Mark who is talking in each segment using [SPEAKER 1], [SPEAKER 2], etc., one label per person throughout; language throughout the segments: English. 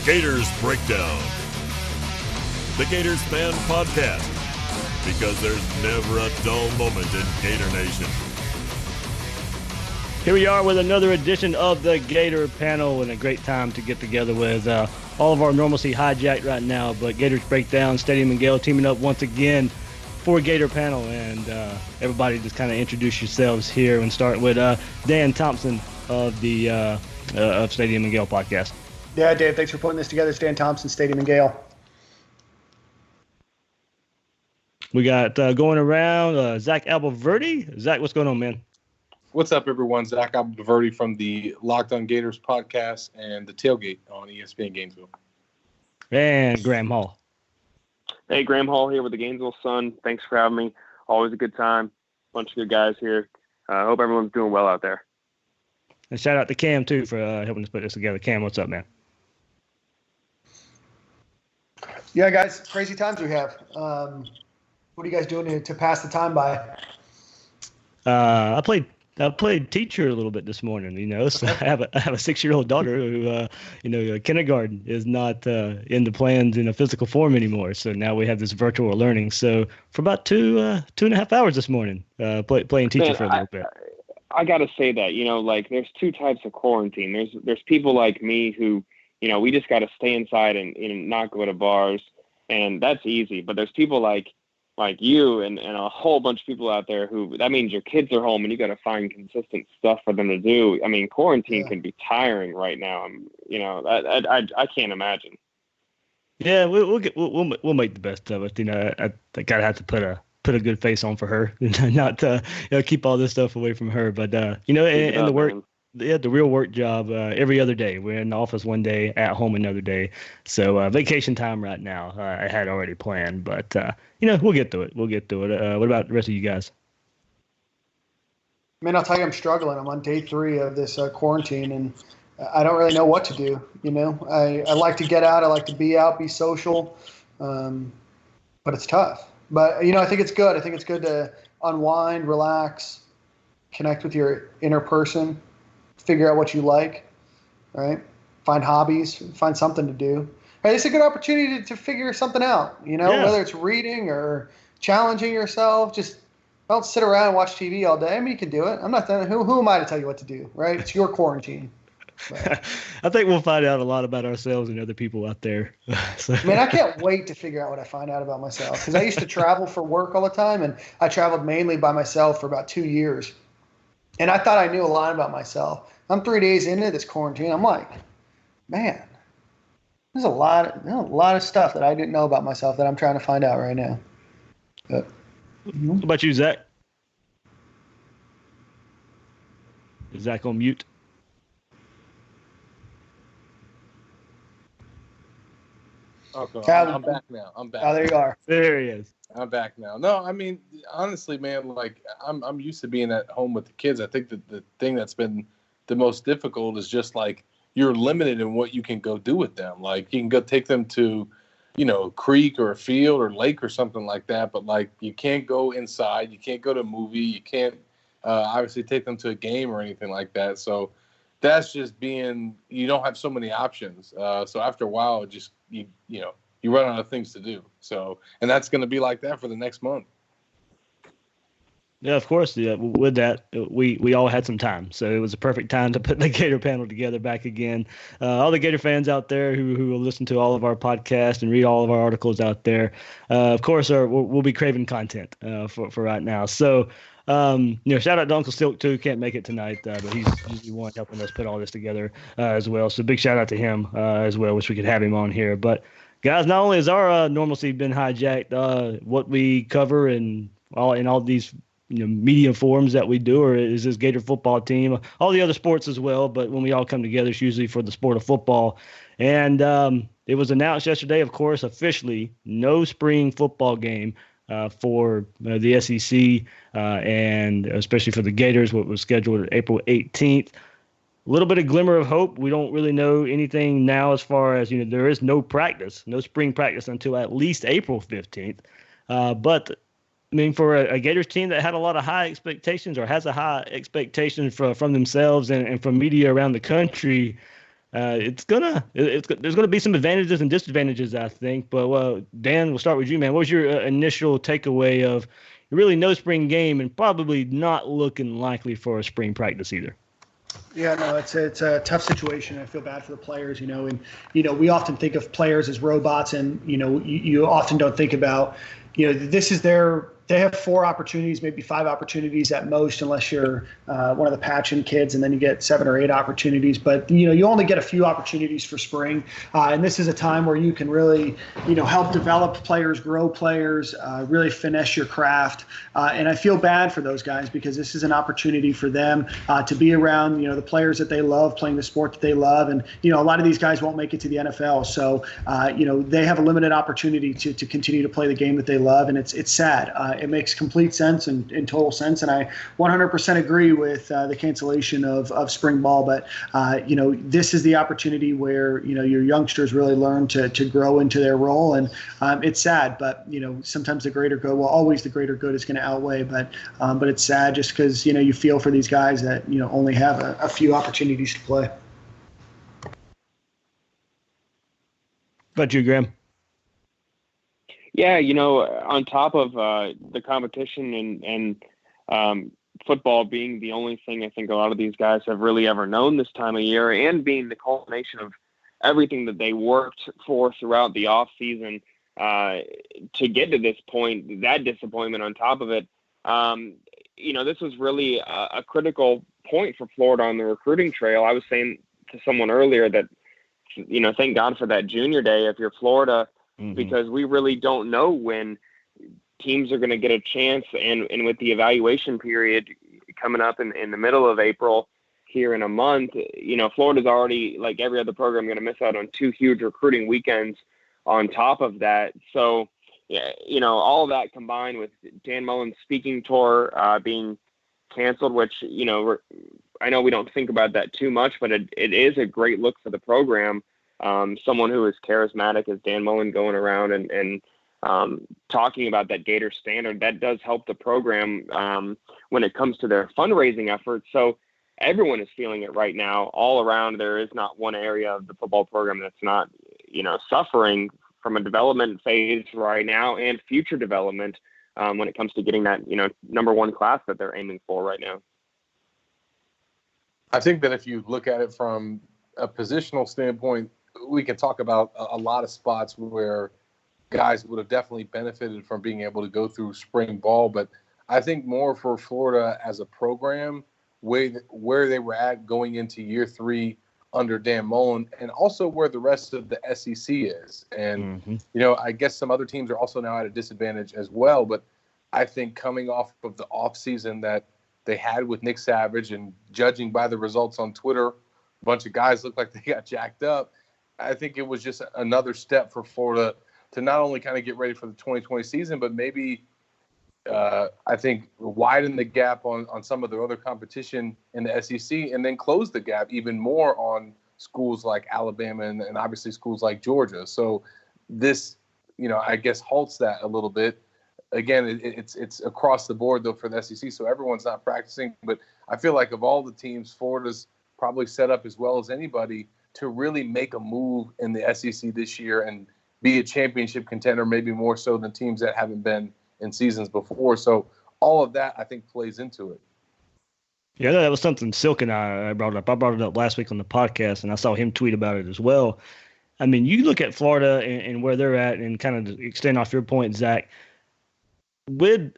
[SPEAKER 1] Gators Breakdown, the Gators Fan Podcast, because there's never a dull moment in Gator Nation.
[SPEAKER 2] Here we are with another edition of the Gator Panel, and a great time to get together with all of our normalcy hijacked right now, but Gators Breakdown, Stadium and Gale teaming up once again for Gator Panel, and everybody just kind of introduce yourselves here and start with Dan Thompson of the of Stadium and Gale podcast.
[SPEAKER 3] Yeah, Dave, thanks for putting this together. It's Dan Thompson, Stadium and Gale.
[SPEAKER 2] We got going around Zach Abolverdi. Zach, what's going on, man?
[SPEAKER 4] What's up, everyone? Zach Abolverdi from the Locked On Gators podcast and the Tailgate on ESPN Gainesville.
[SPEAKER 2] And Graham Hall.
[SPEAKER 5] Hey, Graham Hall here with the Gainesville Sun. Thanks for having me. Always a good time. Bunch of good guys here. Hope everyone's doing well out there.
[SPEAKER 2] And shout out to Cam, too, for helping us put this together. Cam, what's up, man?
[SPEAKER 3] Yeah, guys, crazy times we have. What are you guys doing to pass the time by?
[SPEAKER 2] I played teacher a little bit this morning, so I have a 6-year-old daughter who, kindergarten is not in the plans in a physical form anymore. So now we have this virtual learning. So for about 2.5 hours this morning, playing teacher for a little bit.
[SPEAKER 5] I got to say that, there's two types of quarantine. There's people like me who, we just got to stay inside and not go to bars, and that's easy. But there's people like you and a whole bunch of people out there who, that means your kids are home and you got to find consistent stuff for them to do. I mean, quarantine can be tiring right now. I can't imagine.
[SPEAKER 2] Yeah, we'll make the best of it. I gotta have to put a good face on for her, not keep all this stuff away from her. But and the work. Yeah, the real work job every other day. We're in the office one day, at home another day. So vacation time right now I had already planned. But, we'll get through it. What about the rest of you guys?
[SPEAKER 3] Man, I'll tell you, I'm struggling. I'm on day 3 of this quarantine, and I don't really know what to do. I like to get out. I like to be out, be social, but it's tough. But, I think it's good. I think it's good to unwind, relax, connect with your inner person. Figure out what you like, right? Find hobbies, find something to do. Right, it's a good opportunity to figure something out, whether it's reading or challenging yourself. Just don't sit around and watch TV all day. I mean, you can do it. I'm not done. Who am I to tell you what to do, right? It's your quarantine.
[SPEAKER 2] I think we'll find out a lot about ourselves and other people out there.
[SPEAKER 3] Man, I can't wait to figure out what I find out about myself, because I used to travel for work all the time, and I traveled mainly by myself for about 2 years. And I thought I knew a lot about myself. I'm 3 days into this quarantine. I'm like, man, there's a lot of stuff that I didn't know about myself that I'm trying to find out right now. But,
[SPEAKER 2] What about you, Zach? Is Zach on mute?
[SPEAKER 4] Okay, I'm back now. I'm back.
[SPEAKER 3] Oh, there you are.
[SPEAKER 2] There he is.
[SPEAKER 4] I'm back now. No, I mean, honestly, man, I'm used to being at home with the kids. I think that the thing that's been the most difficult is just you're limited in what you can go do with them. You can go take them to, creek or a field or lake or something like that. But you can't go inside. You can't go to a movie. You can't obviously take them to a game or anything like that. So that's just you don't have so many options. So after a while, you run out of things to do. So, and that's going to be like that for the next month.
[SPEAKER 2] Yeah, of course. Yeah, with that, we all had some time, so it was a perfect time to put the Gator Panel together back again. All the Gator fans out there who will listen to all of our podcasts and read all of our articles out there, of course, we'll be craving content for right now. So, shout out to Uncle Silk too. Can't make it tonight, but he's the one helping us put all this together as well. So big shout out to him as well. Wish we could have him on here, but. Guys, not only has our normalcy been hijacked, what we cover in all these media forums that we do, or is this Gator football team, all the other sports as well. But when we all come together, it's usually for the sport of football. And it was announced yesterday, of course, officially no spring football game for the SEC and especially for the Gators, what was scheduled April 18th. A little bit of glimmer of hope. We don't really know anything now as far as, there is no spring practice until at least April 15th. But, for a Gators team that had a lot of high expectations or has a high expectation from themselves and from media around the country, there's gonna be some advantages and disadvantages, I think. But Dan, we'll start with you, man. What was your initial takeaway of really no spring game and probably not looking likely for a spring practice either?
[SPEAKER 3] Yeah, no, it's a tough situation. I feel bad for the players, and we often think of players as robots, and you often don't think about, this is they have 4 opportunities, maybe 5 opportunities at most, unless you're one of the patch-in kids, and then you get 7 or 8 opportunities. But, you only get a few opportunities for spring. And this is a time where you can really, help develop players, grow players, really finesse your craft. And I feel bad for those guys because this is an opportunity for them to be around, the players that they love, playing the sport that they love. And, a lot of these guys won't make it to the NFL. So, they have a limited opportunity to continue to play the game that they love. And it's sad. It makes complete sense and total sense, and I 100% agree with the cancellation of spring ball. But this is the opportunity where your youngsters really learn to grow into their role, and it's sad. But sometimes the greater good, always the greater good is going to outweigh. But it's sad just because you feel for these guys that only have a few opportunities to play.
[SPEAKER 2] But you, Graham?
[SPEAKER 5] Yeah, on top of the competition and football being the only thing I think a lot of these guys have really ever known this time of year, and being the culmination of everything that they worked for throughout the off season to get to this point, that disappointment on top of it, this was really a critical point for Florida on the recruiting trail. I was saying to someone earlier that, thank God for that junior day if you're Florida, because we really don't know when teams are going to get a chance. And with the evaluation period coming up in the middle of April here in a month, Florida's already, like every other program, going to miss out on 2 huge recruiting weekends on top of that. So, all of that combined with Dan Mullen's speaking tour being canceled, which, I know we don't think about that too much, but it is a great look for the program. Someone who is charismatic as Dan Mullen going around and talking about that Gator standard, that does help the program when it comes to their fundraising efforts. So everyone is feeling it right now all around. There is not one area of the football program that's not, suffering from a development phase right now and future development when it comes to getting that, number 1 class that they're aiming for right now.
[SPEAKER 4] I think that if you look at it from a positional standpoint, we can talk about a lot of spots where guys would have definitely benefited from being able to go through spring ball. But I think more for Florida as a program, where they were at going into year 3 under Dan Mullen, and also where the rest of the SEC is. And, I guess some other teams are also now at a disadvantage as well. But I think coming off of the offseason that they had with Nick Savage, and judging by the results on Twitter, a bunch of guys looked like they got jacked up. I think it was just another step for Florida to not only kind of get ready for the 2020 season, but maybe I think widen the gap on some of the other competition in the SEC, and then close the gap even more on schools like Alabama and obviously schools like Georgia. So this, I guess halts that a little bit. Again, it's across the board though for the SEC, so everyone's not practicing. But I feel like of all the teams, Florida's probably set up as well as anybody to really make a move in the SEC this year and be a championship contender, maybe more so than teams that haven't been in seasons before. So all of that, I think, plays into it.
[SPEAKER 2] Yeah, that was something Silk and I brought up. I brought it up last week on the podcast, and I saw him tweet about it as well. I mean, you look at Florida and where they're at, and kind of extend off your point, Zach, with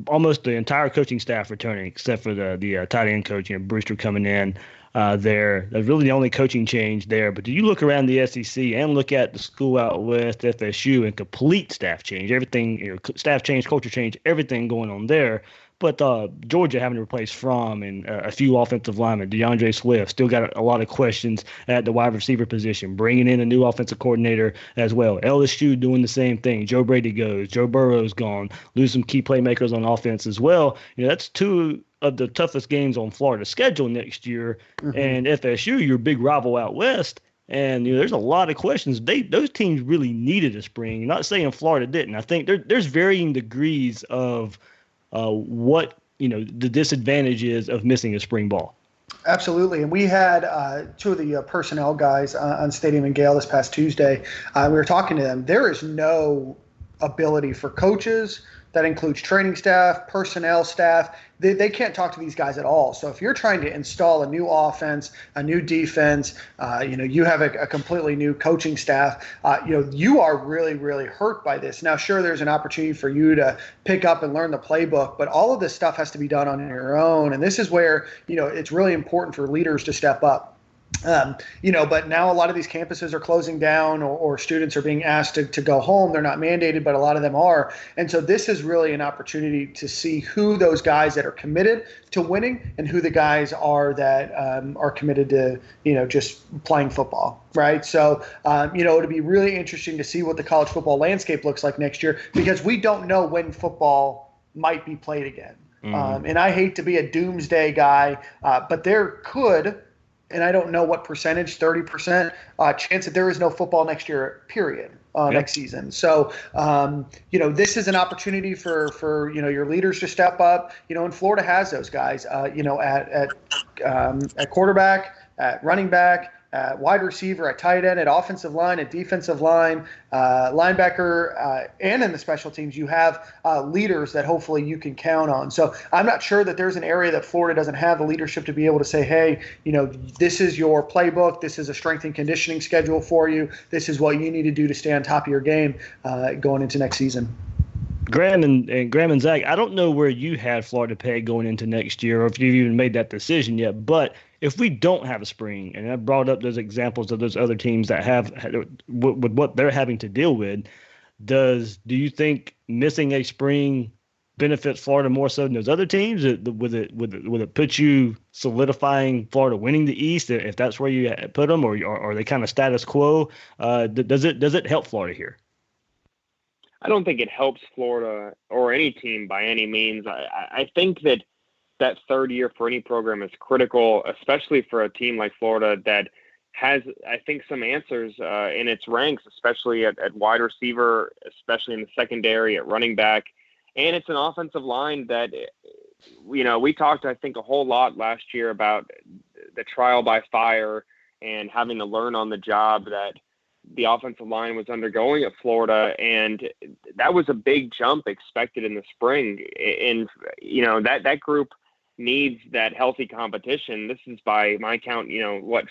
[SPEAKER 2] almost the entire coaching staff returning, except for the tight end coach, Brewster coming in. That's really the only coaching change there. But do you look around the SEC and look at the school out west, FSU, and complete staff change, everything, staff change, culture change, everything going on there. But Georgia having to replace Fromm and a few offensive linemen, DeAndre Swift, still got a lot of questions at the wide receiver position, bringing in a new offensive coordinator as well. LSU doing the same thing. Joe Brady goes. Joe Burrow's gone. Lose some key playmakers on offense as well. That's 2 of the toughest games on Florida's schedule next year. Mm-hmm. And FSU, your big rival out west. And there's a lot of questions. Those teams really needed a spring. You're not saying Florida didn't. I think there's varying degrees of what the disadvantage is of missing a spring ball.
[SPEAKER 3] Absolutely. And we had two of the personnel guys on Stadium and Gale this past Tuesday. We were talking to them. There is no ability for coaches. That includes training staff, personnel staff. They can't talk to these guys at all. So if you're trying to install a new offense, a new defense, you have a completely new coaching staff, you are really, really hurt by this. Now, sure, there's an opportunity for you to pick up and learn the playbook, but all of this stuff has to be done on your own. And this is where, it's really important for leaders to step up. But now a lot of these campuses are closing down or students are being asked to go home. They're not mandated, but a lot of them are. And so this is really an opportunity to see who those guys that are committed to winning and who the guys are that are committed to, just playing football. Right. So, it'll be really interesting to see what the college football landscape looks like next year, because we don't know when football might be played again. And I hate to be a doomsday guy, but there could, and I don't know what percentage, 30% chance that there is no football next year, period, next season. So, this is an opportunity for your leaders to step up, and Florida has those guys, at quarterback, at running back, at wide receiver, at tight end, at offensive line, at defensive line, linebacker, and in the special teams, you have leaders that hopefully you can count on. So I'm not sure that there's an area that Florida doesn't have the leadership to be able to say, hey, this is your playbook. This is a strength and conditioning schedule for you. This is what you need to do to stay on top of your game going into next season.
[SPEAKER 2] Graham and Zach, I don't know where you had Florida pegged going into next year, or if you've even made that decision yet, but if we don't have a spring, and I brought up those examples of those other teams that have with what they're having to deal with, do you think missing a spring benefits Florida more so than those other teams? Would it put you solidifying Florida winning the East if that's where you put them, or are they kind of status quo? Does it help Florida here?
[SPEAKER 5] I don't think it helps Florida or any team by any means. I think that third year for any program is critical, especially for a team like Florida that has, I think, some answers in its ranks, especially at wide receiver, especially in the secondary, at running back. And it's an offensive line that, we talked, I think, a whole lot last year about the trial by fire and having to learn on the job that the offensive line was undergoing at Florida. And that was a big jump expected in the spring. And, that group needs that healthy competition. This is, by my count,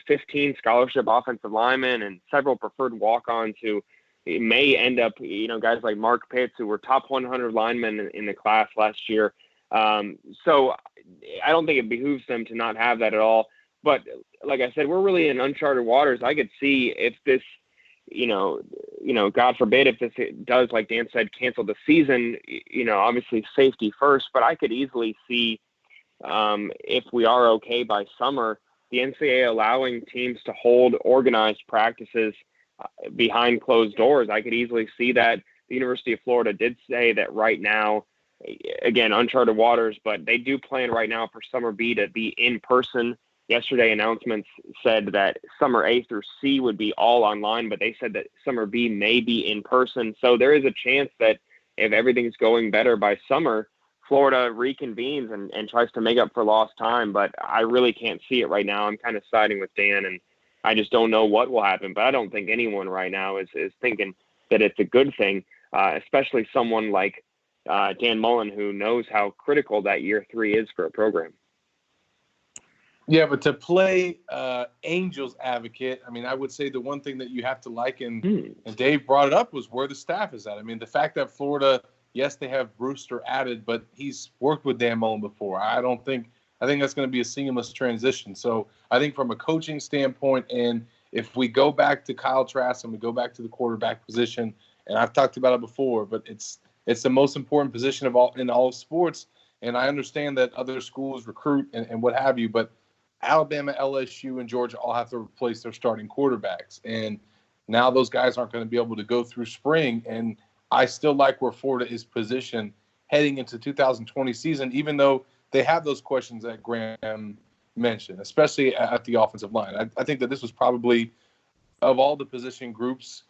[SPEAKER 5] 15 scholarship offensive linemen and several preferred walk-ons who may end up, guys like Mark Pitts, who were top 100 linemen in the class last year. So I don't think it behooves them to not have that at all. But like I said, we're really in uncharted waters. I could see if this, God forbid, if this does, like Dan said, cancel the season, obviously safety first, but I could easily see if we are okay by summer, the NCAA allowing teams to hold organized practices behind closed doors. I could easily see that. The University of Florida did say that right now, again, uncharted waters, but they do plan right now for Summer B to be in person. Yesterday, announcements said that Summer A through C would be all online, but they said that Summer B may be in person. So there is a chance that if everything's going better by summer, Florida reconvenes and tries to make up for lost time, but I really can't see it right now. I'm kind of siding with Dan, and I just don't know what will happen. But I don't think anyone right now is thinking that it's a good thing, especially someone like Dan Mullen, who knows how critical that year 3 is for a program.
[SPEAKER 4] Yeah, but to play Angels advocate, I would say the one thing that you have to like, and Dave brought it up, was where the staff is at. The fact that Florida, yes, they have Brewster added, but he's worked with Dan Mullen before. I think that's going to be a seamless transition. So I think from a coaching standpoint, and if we go back to Kyle Trask and we go back to the quarterback position, and I've talked about it before, but it's the most important position in all of sports. And I understand that other schools recruit and what have you, but Alabama, LSU, and Georgia all have to replace their starting quarterbacks. And now those guys aren't going to be able to go through spring. And I still like where Florida is positioned heading into 2020 season, even though they have those questions that Graham mentioned, especially at the offensive line. I think that this was probably, of all the position groups,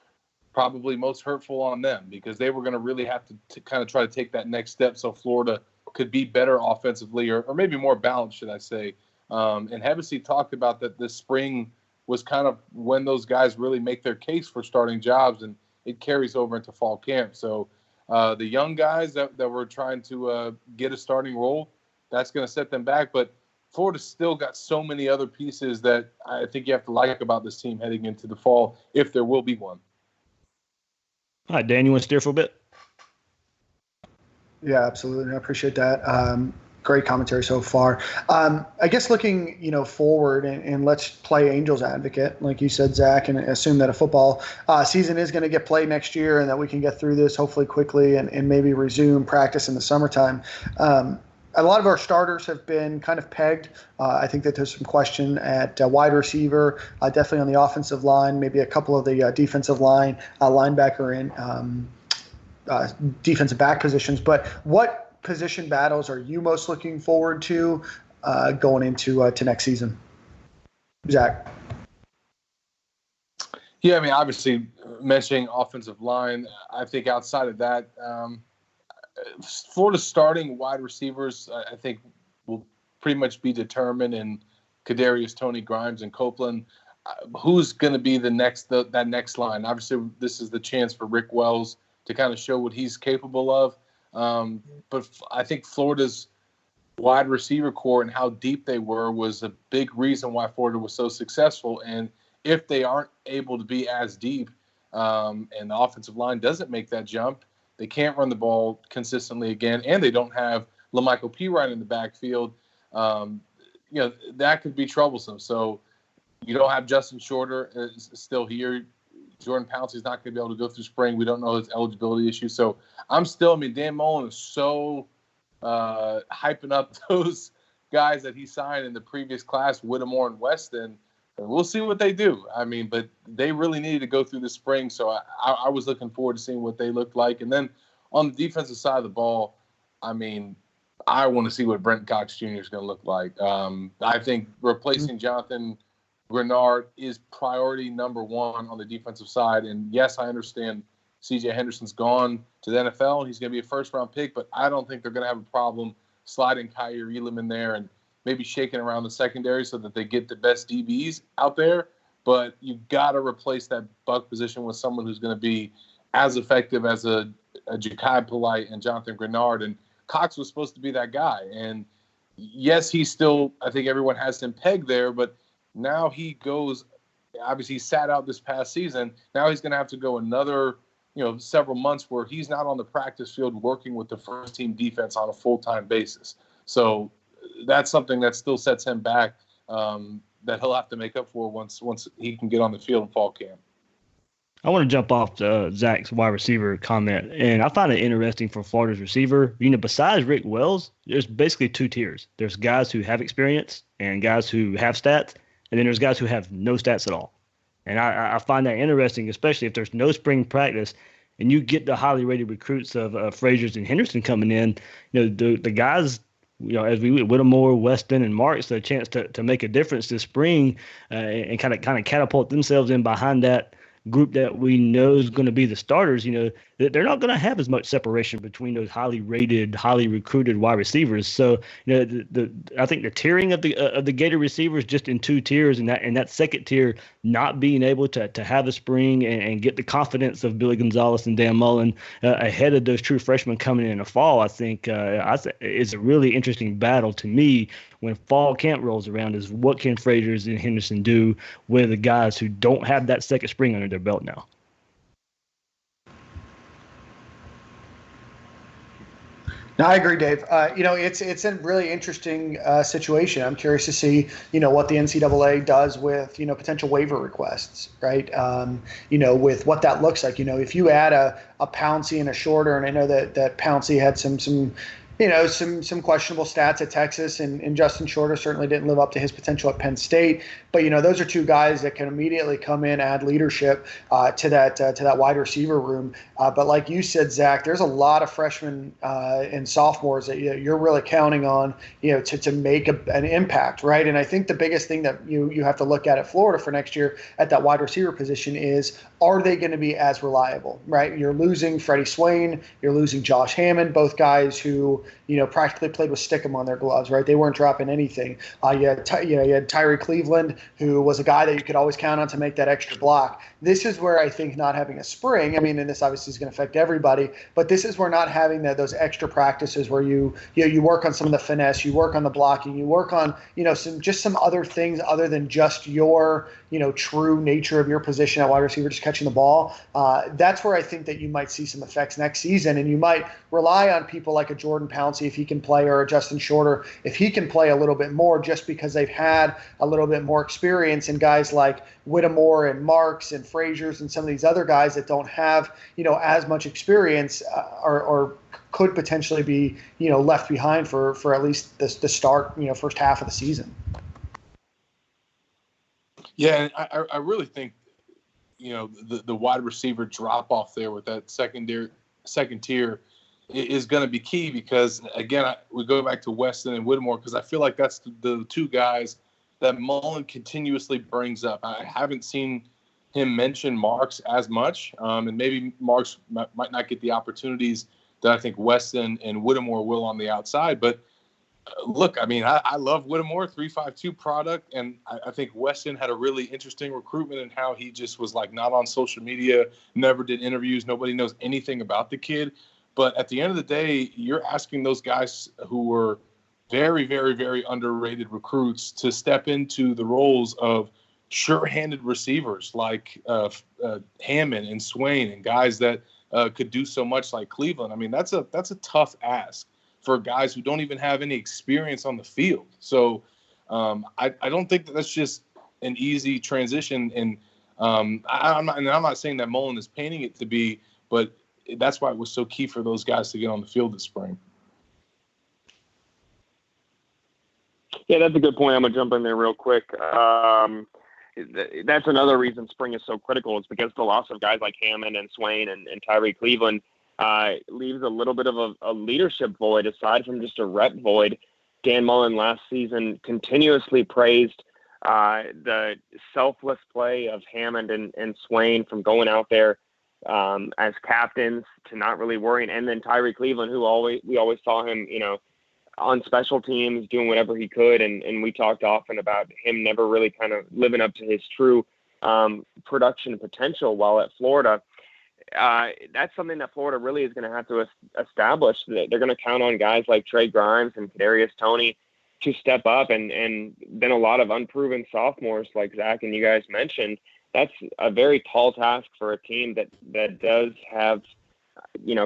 [SPEAKER 4] probably most hurtful on them, because they were going to really have to kind of try to take that next step so Florida could be better offensively, or maybe more balanced, should I say, And Hevesy talked about that this spring was kind of when those guys really make their case for starting jobs, and it carries over into fall camp. So the young guys that were trying to get a starting role, that's going to set them back. But Florida's still got so many other pieces that I think you have to like about this team heading into the fall, if there will be one.
[SPEAKER 2] All right, Dan, you want to steer for a bit?
[SPEAKER 3] Yeah, absolutely. I appreciate that. Great commentary so far. I guess looking, forward and let's play Angels advocate, like you said, Zach, and assume that a football season is going to get played next year and that we can get through this hopefully quickly and maybe resume practice in the summertime. A lot of our starters have been kind of pegged. I think that there's some question at wide receiver, definitely on the offensive line, maybe a couple of the defensive line, linebacker and defensive back positions. But what position battles are you most looking forward to going into to next season? Zach?
[SPEAKER 4] Yeah, I mean, obviously mentioning offensive line, I think outside of that, Florida's starting wide receivers, I think, will pretty much be determined in Kadarius, Tony, Grimes, and Copeland. Who's going to be that next line? Obviously, this is the chance for Rick Wells to kind of show what he's capable of. But I think Florida's wide receiver core and how deep they were was a big reason why Florida was so successful. And if they aren't able to be as deep and the offensive line doesn't make that jump, they can't run the ball consistently again, and they don't have LaMichael Pirine in the backfield. That could be troublesome. So you don't have Justin Shorter still here. Jordan Pouncey's not going to be able to go through spring. We don't know his eligibility issue. So Dan Mullen is so hyping up those guys that he signed in the previous class, Whittemore and Weston. And we'll see what they do. I mean, but they really needed to go through the spring, so I was looking forward to seeing what they looked like. And then on the defensive side of the ball, I mean, I want to see what Brent Cox Jr. is going to look like. I think replacing Jonathan Grenard is priority number one on the defensive side. And, yes, I understand C.J. Henderson's gone to the NFL. He's going to be a first-round pick, but I don't think they're going to have a problem sliding Kyer Elam in there and maybe shaking around the secondary so that they get the best DBs out there. But you got to replace that buck position with someone who's going to be as effective as a Ja'Kai Polite and Jonathan Grenard. And Cox was supposed to be that guy. And, yes, he's still – I think everyone has him pegged there, but now he goes – obviously he sat out this past season. Now he's going to have to go another several months where he's not on the practice field working with the first-team defense on a full-time basis. So – that's something that still sets him back that he'll have to make up for once he can get on the field in fall camp.
[SPEAKER 2] I want to jump off Zach's wide receiver comment, and I find it interesting for Florida's receiver. Besides Rick Wells, there's basically two tiers. There's guys who have experience and guys who have stats, and then there's guys who have no stats at all. And I find that interesting, especially if there's no spring practice and you get the highly rated recruits of Frazier's and Henderson coming in. The guys – as we Whittemore, Weston, and Marks, a chance to make a difference this spring and kind of catapult themselves in behind that group that we know is going to be the starters. They're not going to have as much separation between those highly rated, highly recruited wide receivers. So I think the tiering of the Gator receivers just in two tiers, and that second tier not being able to have a spring and get the confidence of Billy Gonzalez and Dan Mullen ahead of those true freshmen coming in the fall, I think is a really interesting battle to me when fall camp rolls around. Is what can Frazier's and Henderson do with the guys who don't have that second spring under their belt now?
[SPEAKER 3] No, I agree, Dave. It's a really interesting situation. I'm curious to see, what the NCAA does with, potential waiver requests, right? With what that looks like. If you add a Pouncey and a Shorter, and I know that Pouncey had some questionable stats at Texas, and Justin Shorter certainly didn't live up to his potential at Penn State. But those are two guys that can immediately come in, add leadership to that wide receiver room. But like you said, Zach, there's a lot of freshmen and sophomores that you're really counting on, to make an impact, right? And I think the biggest thing that you have to look at Florida for next year at that wide receiver position is, are they going to be as reliable, right? You're losing Freddie Swain, you're losing Josh Hammond, both guys who who, practically played with stickum on their gloves, right? They weren't dropping anything. You had Tyree Cleveland, who was a guy that you could always count on to make that extra block. This is where I think not having a spring, and this obviously is going to affect everybody, but this is where not having those extra practices where you work on some of the finesse, you work on the blocking, you work on, some other things other than just your, true nature of your position at wide receiver, just catching the ball. That's where I think that you might see some effects next season, and you might rely on people like a Jordan Pouncey if he can play, or a Justin Shorter if he can play a little bit more, just because they've had a little bit more experience, and guys like Whittemore and Marks and Frazier's and some of these other guys that don't have, as much experience or could potentially be, left behind for at least the start, first half of the season.
[SPEAKER 4] Yeah, and I really think, the wide receiver drop off there with that second tier is going to be key, because again, we go back to Weston and Whittemore, because I feel like that's the two guys that Mullen continuously brings up. I haven't seen him mention Marks as much, and maybe Marks might not get the opportunities that I think Weston and Whittemore will on the outside. But look, I love Whittemore, 3.52 product, and I think Weston had a really interesting recruitment in how he just was like not on social media, never did interviews, nobody knows anything about the kid. But at the end of the day, you're asking those guys who were very, very, very underrated recruits to step into the roles of sure-handed receivers like Hammond and Swain, and guys that could do so much like Cleveland. That's a tough ask for guys who don't even have any experience on the field. So I don't think that's just an easy transition. And I'm not saying that Mullen is painting it to be, but that's why it was so key for those guys to get on the field this spring.
[SPEAKER 5] Yeah, that's a good point. I'm going to jump in there real quick. That's another reason spring is so critical, is because the loss of guys like Hammond and Swain and Tyree Cleveland leaves a little bit of a leadership void, aside from just a rep void. Dan Mullen last season continuously praised the selfless play of Hammond and Swain, from going out there as captains to not really worrying. And then Tyree Cleveland, who we always saw him, on special teams doing whatever he could. And we talked often about him never really kind of living up to his true production potential while at Florida. That's something that Florida really is going to have to establish. That they're going to count on guys like Trey Grimes and Kadarius Toney to step up, and then a lot of unproven sophomores like Zach and you guys mentioned. That's a very tall task for a team that does have,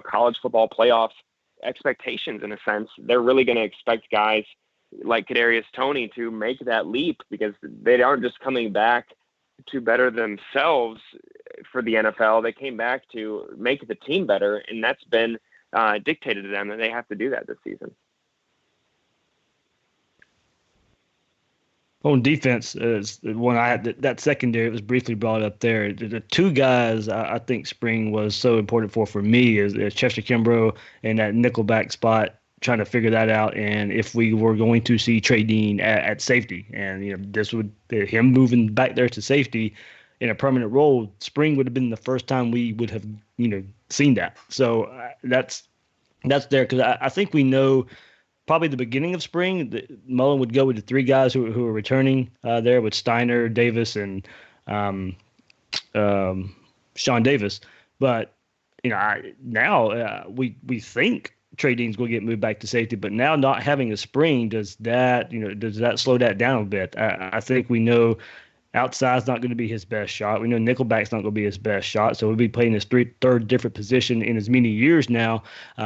[SPEAKER 5] college football playoff expectations in a sense. They're really going to expect guys like Kadarius Toney to make that leap, because they aren't just coming back to better themselves for the NFL. They came back to make the team better, and that's been dictated to them, and they have to do that this season.
[SPEAKER 2] On defense, when I had that secondary, it was briefly brought up there. The two guys I think spring was so important for me is Chester Kimbrough and that nickelback spot, trying to figure that out, and if we were going to see Trey Dean at safety, and this would him moving back there to safety in a permanent role. Spring would have been the first time we would have seen that. So that's there, because I think we know. Probably the beginning of spring, Mullen would go with the three guys who are returning there, with Steiner, Davis, and Sean Davis. But now we think Trey Dean's going to get moved back to safety. But now not having a spring, does that slow that down a bit? I think we know outside's not going to be his best shot. We know nickelback's not going to be his best shot. So we'll be playing his third different position in as many years now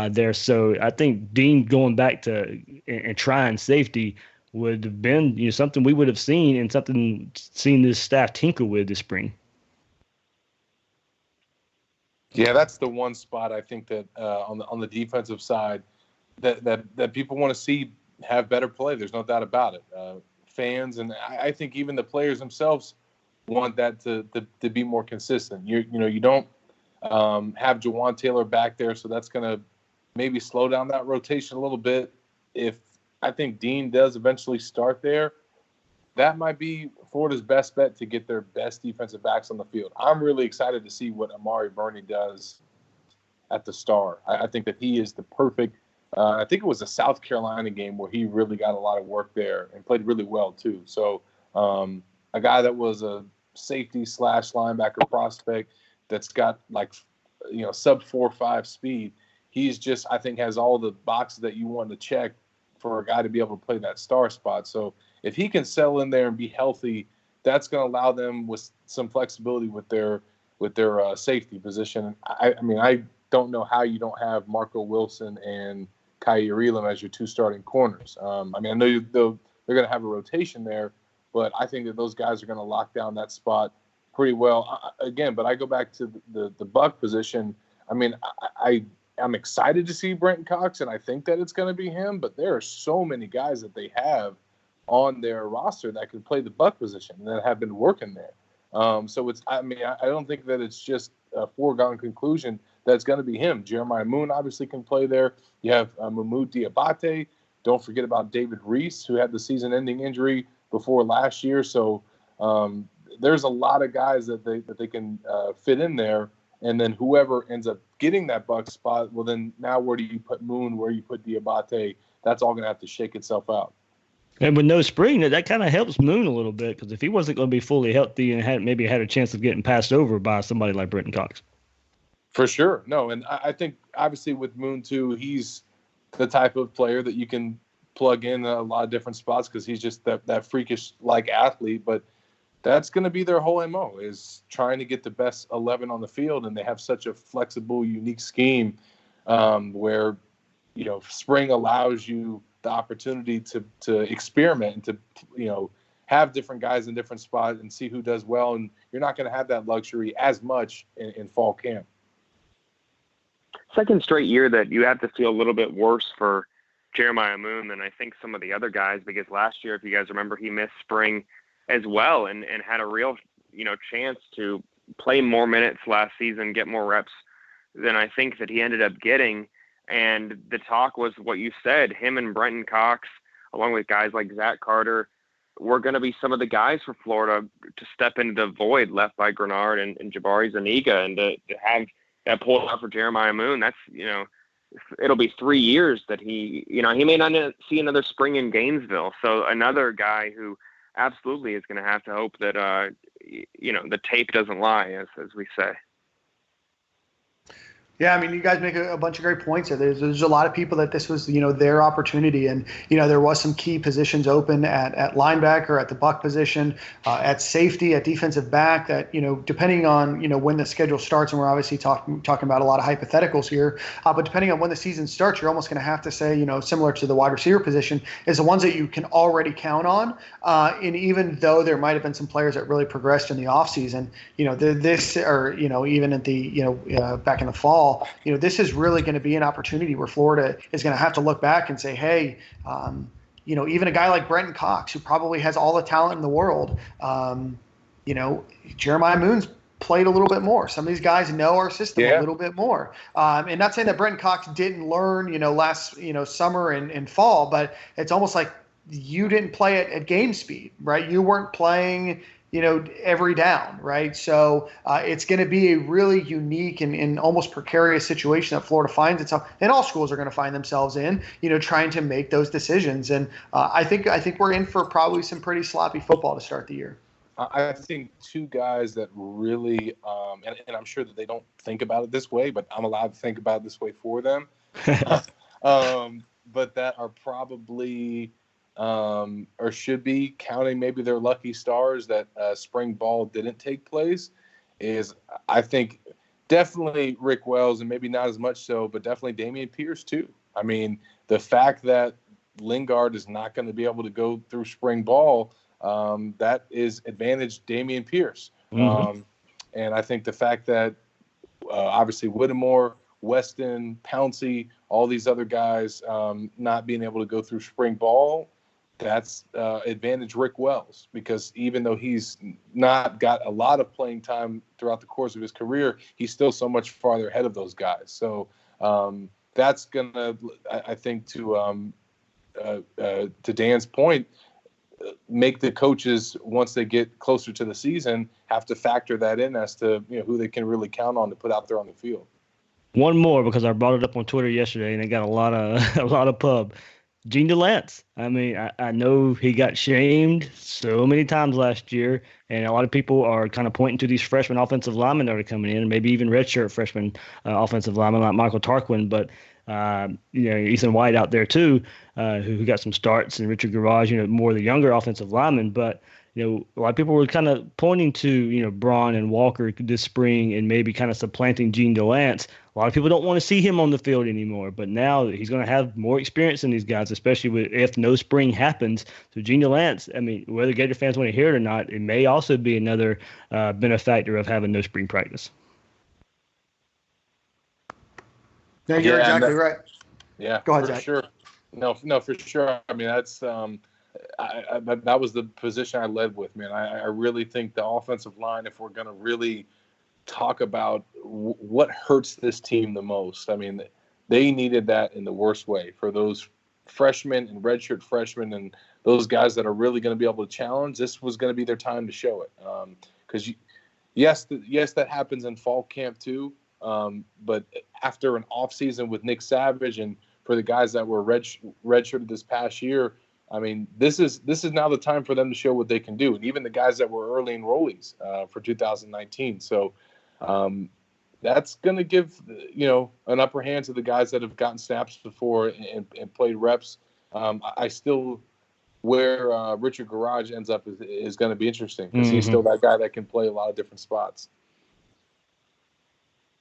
[SPEAKER 2] there. So I think Dean going back to and trying safety would have been something we would have seen, and something seen this staff tinker with this spring.
[SPEAKER 4] Yeah, that's the one spot I think that on the defensive side that people want to see have better play. There's no doubt about it. Fans, and I think even the players themselves want that to be more consistent. You don't have Jawan Taylor back there, so that's going to maybe slow down that rotation a little bit. If I think Dean does eventually start there, that might be Florida's best bet to get their best defensive backs on the field. I'm really excited to see what Abolverdi does at the Star. I think that he is the perfect I think it was a South Carolina game where he really got a lot of work there and played really well too. So a guy that was a safety / linebacker prospect that's got like, sub 4.5 speed. He's just, I think, has all the boxes that you want to check for a guy to be able to play that star spot. So if he can settle in there and be healthy, that's going to allow them with some flexibility with their safety position. I mean, I don't know how you don't have Marco Wilson and Kyer Elam as your two starting corners. I mean, I know they're going to have a rotation there, but I think that those guys are going to lock down that spot pretty well. But I go back to the Buck position. I mean, I'm excited to see Brenton Cox, and I think that it's going to be him, but there are so many guys that they have on their roster that can play the Buck position and that have been working there. So I don't think that it's just a foregone conclusion that it's going to be him. Jeremiah Moon obviously can play there. You have Mahmoud Diabate. Don't forget about David Reese, who had the season-ending injury before last year. So there's a lot of guys that they can fit in there. And then whoever ends up getting that Buck spot, well, then now where do you put Moon, where you put Diabate? That's all going to have to shake itself out.
[SPEAKER 2] And with no spring, that kind of helps Moon a little bit, because if he wasn't going to be fully healthy and had a chance of getting passed over by somebody like Brenton Cox.
[SPEAKER 4] For sure. No, and I think obviously with Moon too, he's the type of player that you can plug in a lot of different spots because he's just that freakish like athlete. But that's going to be their whole MO, is trying to get the best 11 on the field, and they have such a flexible, unique scheme where spring allows you the opportunity to experiment and to have different guys in different spots and see who does well, and you're not going to have that luxury as much in fall camp.
[SPEAKER 5] Second straight year that you have to feel a little bit worse for Jeremiah Moon than I think some of the other guys, because last year, if you guys remember, he missed spring as well and had a real chance to play more minutes last season, get more reps than I think that he ended up getting. And the talk was what you said, him and Brenton Cox, along with guys like Zach Carter, were going to be some of the guys for Florida to step into the void left by Grenard and Jabari Zuniga, and to have that pulled out for Jeremiah Moon. That's, it'll be 3 years that he may not see another spring in Gainesville. So another guy who absolutely is going to have to hope that, the tape doesn't lie, as we say.
[SPEAKER 3] Yeah, I mean, you guys make a bunch of great points here. There's a lot of people that this was, their opportunity. And, there was some key positions open at linebacker, at the Buck position, at safety, at defensive back that, depending on, when the schedule starts, and we're obviously talking about a lot of hypotheticals here, but depending on when the season starts, you're almost going to have to say, similar to the wide receiver position, is the ones that you can already count on. And even though there might have been some players that really progressed in the offseason, even at the, back in the fall, this is really going to be an opportunity where Florida is going to have to look back and say, hey, even a guy like Brenton Cox, who probably has all the talent in the world, Jeremiah Moon's played a little bit more. Some of these guys know our system a little bit more. And not saying that Brenton Cox didn't learn, last, summer and fall, but it's almost like you didn't play it at game speed, right? You weren't playing every down, right? So it's going to be a really unique and almost precarious situation that Florida finds itself, and all schools are going to find themselves in, trying to make those decisions. And I think we're in for probably some pretty sloppy football to start the year.
[SPEAKER 4] I think two guys that really, and I'm sure that they don't think about it this way, but I'm allowed to think about it this way for them, but that are probably or should be counting maybe their lucky stars that spring ball didn't take place, is I think definitely Rick Wells, and maybe not as much so, but definitely Damian Pierce too. I mean, the fact that Lingard is not going to be able to go through spring ball, that is advantage Damian Pierce. Mm-hmm. And I think the fact that obviously Whittemore, Weston, Pouncey, all these other guys not being able to go through spring ball, that's advantage Rick Wells, because even though he's not got a lot of playing time throughout the course of his career, he's still so much farther ahead of those guys. So that's going to, I think, to Dan's point, make the coaches, once they get closer to the season, have to factor that in as to who they can really count on to put out there on the field.
[SPEAKER 2] One more because I brought it up on Twitter yesterday and it got a lot of a lot of pub. Gene DeLance. I mean, I know he got shamed so many times last year, and a lot of people are kind of pointing to these freshman offensive linemen that are coming in, maybe even redshirt freshman offensive linemen like Michael Tarquin, but Ethan White out there too, who got some starts, and Richard Garage, more of the younger offensive linemen, but. A lot of people were kind of pointing to, Braun and Walker this spring and maybe kind of supplanting Gene DeLance. A lot of people don't want to see him on the field anymore, but now he's going to have more experience than these guys, especially if no spring happens. So Gene DeLance, I mean, whether Gator fans want to hear it or not, it may also be another benefactor of having no spring practice.
[SPEAKER 3] No, you're exactly right.
[SPEAKER 4] Yeah,
[SPEAKER 3] go ahead,
[SPEAKER 4] for
[SPEAKER 3] Zach.
[SPEAKER 4] sure. No, for sure. I mean, that's that was the position I led with, man. I really think the offensive line, if we're going to really talk about what hurts this team the most, I mean, they needed that in the worst way for those freshmen and redshirt freshmen and those guys that are really going to be able to challenge. This was going to be their time to show it. Because, yes, that happens in fall camp too. But after an off season with Nick Savage and for the guys that were redshirted this past year, I mean, this is now the time for them to show what they can do, and even the guys that were early enrollees for 2019. So that's going to give an upper hand to the guys that have gotten snaps before and played reps. I still where Richard Garage ends up is going to be interesting because he's still that guy that can play a lot of different spots.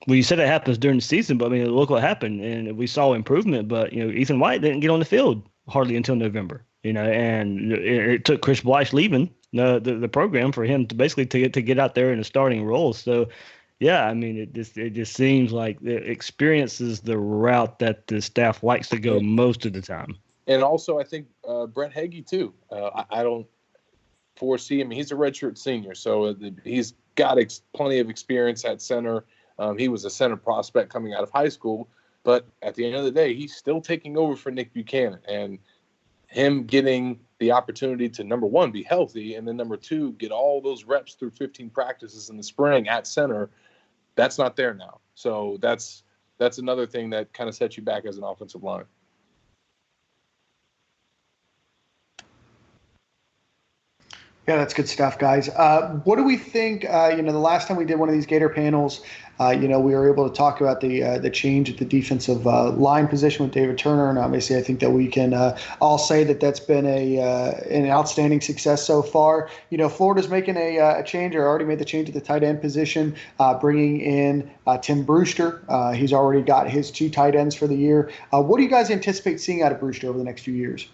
[SPEAKER 2] Well, you said it happens during the season, but I mean, look what happened, and we saw improvement. But Ethan White didn't get on the field hardly until November. And it took Chris Bleish leaving the program for him to basically to get out there in a starting role. So, yeah, I mean, it just seems like the experience is the route that the staff likes to go most of the time.
[SPEAKER 4] And also, I think Brett Hagee too. I don't foresee him. He's a redshirt senior, so he's got plenty of experience at center. He was a center prospect coming out of high school, but at the end of the day, he's still taking over for Nick Buchanan, and him getting the opportunity to, number one, be healthy, and then number two, get all those reps through 15 practices in the spring at center, that's not there now. So that's another thing that kind of sets you back as an offensive line.
[SPEAKER 3] Yeah, that's good stuff, guys. What do we think? The last time we did one of these Gator panels, we were able to talk about the change at the defensive line position with David Turner, and obviously, I think that we can all say that that's been an outstanding success so far. Florida's making a change, or already made the change at the tight end position, bringing in Tim Brewster. He's already got his 2 tight ends for the year. What do you guys anticipate seeing out of Brewster over the next few years?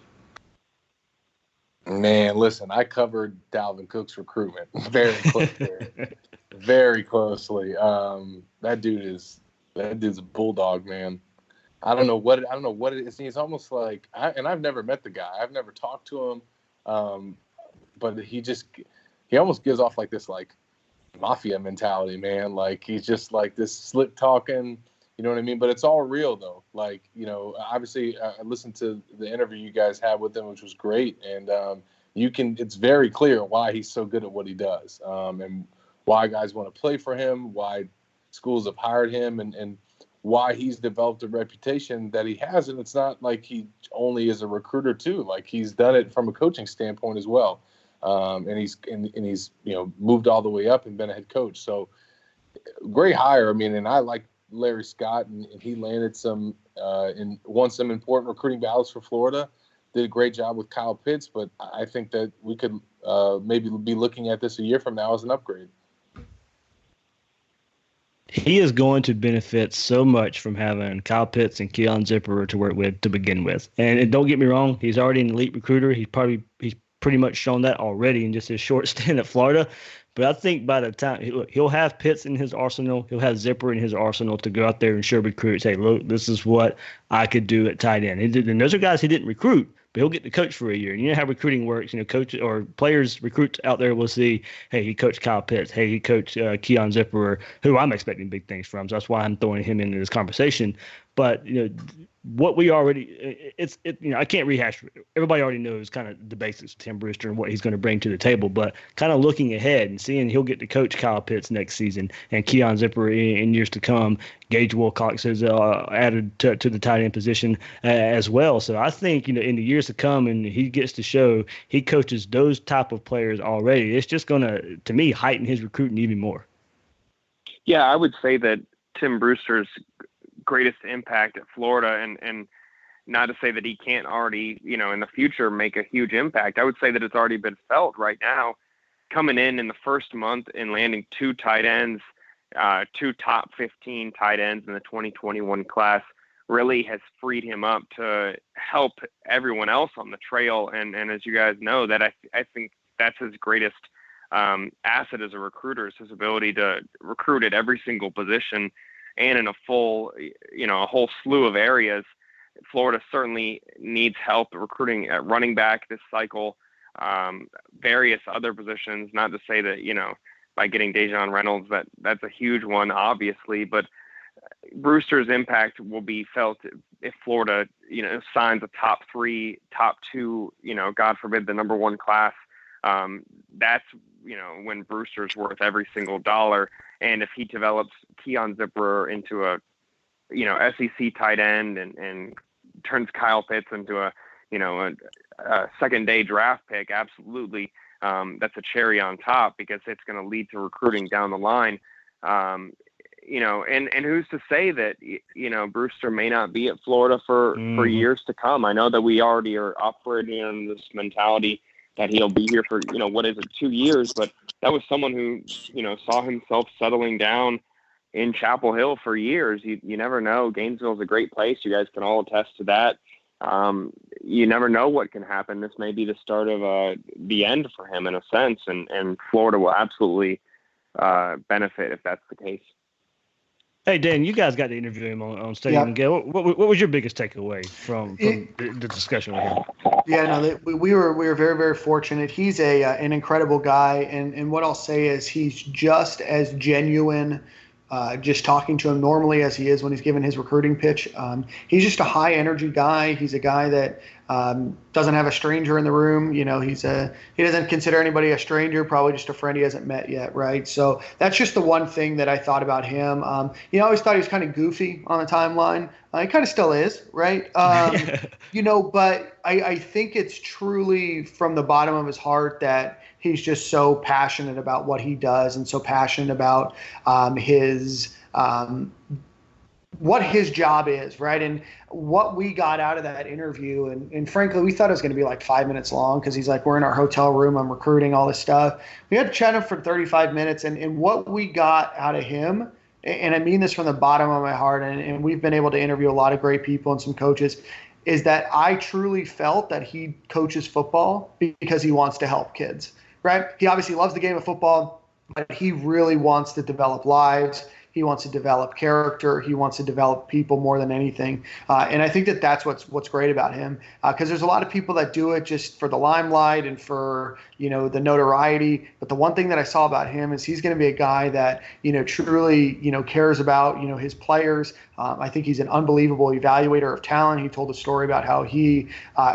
[SPEAKER 4] Man, listen, I covered Dalvin Cook's recruitment very closely. Very closely. That dude's a bulldog, man. I don't know what it is. He's almost like, and I've never met the guy. I've never talked to him. But he almost gives off like this like mafia mentality, man. Like he's just like this slick talking. You know what I mean? But it's all real, though. Like, obviously, I listened to the interview you guys had with him, which was great. And it's very clear why he's so good at what he does, and why guys want to play for him, why schools have hired him, and why he's developed a reputation that he has. And it's not like he only is a recruiter, too. Like, he's done it from a coaching standpoint as well. And he's moved all the way up and been a head coach. So, great hire. I mean, and I like Larry Scott, and he landed won some important recruiting battles for Florida. Did a great job with Kyle Pitts, but I think that we could maybe be looking at this a year from now as an upgrade.
[SPEAKER 2] He is going to benefit so much from having Kyle Pitts and Keon Zipper to work with to begin with. And don't get me wrong, he's already an elite recruiter. He's pretty much shown that already in just his short stint at Florida. But I think by the time he'll have Pitts in his arsenal, he'll have Zipper in his arsenal to go out there and show recruits, hey, look, this is what I could do at tight end. And those are guys he didn't recruit, but he'll get to coach for a year. And you know how recruiting works. Coach or players, recruits out there will see, hey, he coached Kyle Pitts. Hey, he coached Keon Zipper, who I'm expecting big things from. So that's why I'm throwing him into this conversation. But what we already I can't rehash. Everybody already knows kind of the basics of Tim Brewster and what he's going to bring to the table. But kind of looking ahead and seeing he'll get to coach Kyle Pitts next season and Keon Zipper in years to come. Gage Wilcox has added to the tight end position as well. So I think in the years to come, and he gets to show he coaches those type of players already. It's just going to me, heighten his recruiting even more.
[SPEAKER 5] Yeah, I would say that Tim Brewster's greatest impact at Florida, and not to say that he can't already, in the future make a huge impact. I would say that it's already been felt right now, coming in the first month and landing 2 tight ends, 2 top 15 tight ends in the 2021 class really has freed him up to help everyone else on the trail. And as you guys know, that I think that's his greatest asset as a recruiter, is his ability to recruit at every single position and in a full, a whole slew of areas. Florida certainly needs help recruiting at running back this cycle, various other positions, not to say that, by getting Dejon Reynolds, that's a huge one, obviously, but Brewster's impact will be felt if Florida, signs a top 3, top 2, God forbid, the number 1 class. That's, when Brewster's worth every single dollar. And if he develops Keon Zipper into a, SEC tight end and turns Kyle Pitts into a second day draft pick, absolutely. That's a cherry on top, because it's going to lead to recruiting down the line. And who's to say that, Brewster may not be at Florida for years to come. I know that we already are operating on this mentality that he'll be here for, 2 years, but that was someone who, saw himself settling down in Chapel Hill for years. You never know. Gainesville is a great place. You guys can all attest to that. You never know what can happen. This may be the start of the end for him in a sense, and Florida will absolutely benefit if that's the case.
[SPEAKER 2] Hey, Dan, you guys got to interview him on Stadium and Gale. What was your biggest takeaway from the discussion with him?
[SPEAKER 3] Yeah, no, we were very, very fortunate. He's an incredible guy, and what I'll say is he's just as genuine, just talking to him normally as he is when he's giving his recruiting pitch. He's just a high energy guy. He's a guy that doesn't have a stranger in the room. He doesn't consider anybody a stranger, probably just a friend he hasn't met yet, right? So that's just the one thing that I thought about him. I always thought he was kind of goofy on the timeline. He kind of still is, right? But I think it's truly from the bottom of his heart that he's just so passionate about what he does and so passionate about what his job is, right? And what we got out of that interview, and frankly, we thought it was going to be like 5 minutes long, because he's like, we're in our hotel room, I'm recruiting, all this stuff. We had to chat him for 35 minutes, and what we got out of him, and I mean this from the bottom of my heart, and we've been able to interview a lot of great people and some coaches, is that I truly felt that he coaches football because he wants to help kids, right? He obviously loves the game of football, but he really wants to develop lives. He wants to develop character. He wants to develop people more than anything. And I think that that's what's great about him, because there's a lot of people that do it just for the limelight and for, the notoriety. But the one thing that I saw about him is he's going to be a guy that, truly, cares about, his players. I think he's an unbelievable evaluator of talent. He told a story about how he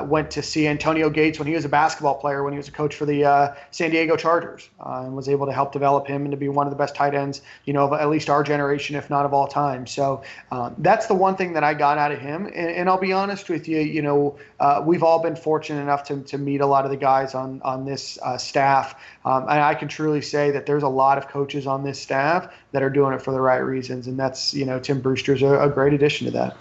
[SPEAKER 3] went to see Antonio Gates when he was a basketball player, when he was a coach for the San Diego Chargers, and was able to help develop him into be one of the best tight ends, of at least our generation, if not of all time. So that's the one thing that I got out of him. And I'll be honest with you, we've all been fortunate enough to meet a lot of the guys on this staff. And I can truly say that there's a lot of coaches on this staff that are doing it for the right reasons. And that's, Tim Brewster's a great addition to that.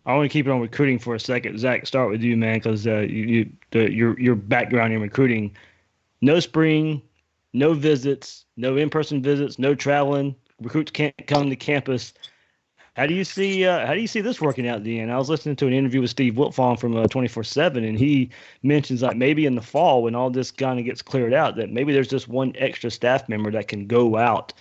[SPEAKER 2] I want to keep it on recruiting for a second. Zach, start with you, man, because your background in recruiting, no spring, no visits, no in-person visits, no traveling. Recruits can't come to campus. How do you see this working out at the end? I was listening to an interview with Steve Wiltfong from 24/7, and he mentions like maybe in the fall when all this kind of gets cleared out, that maybe there's just one extra staff member that can go out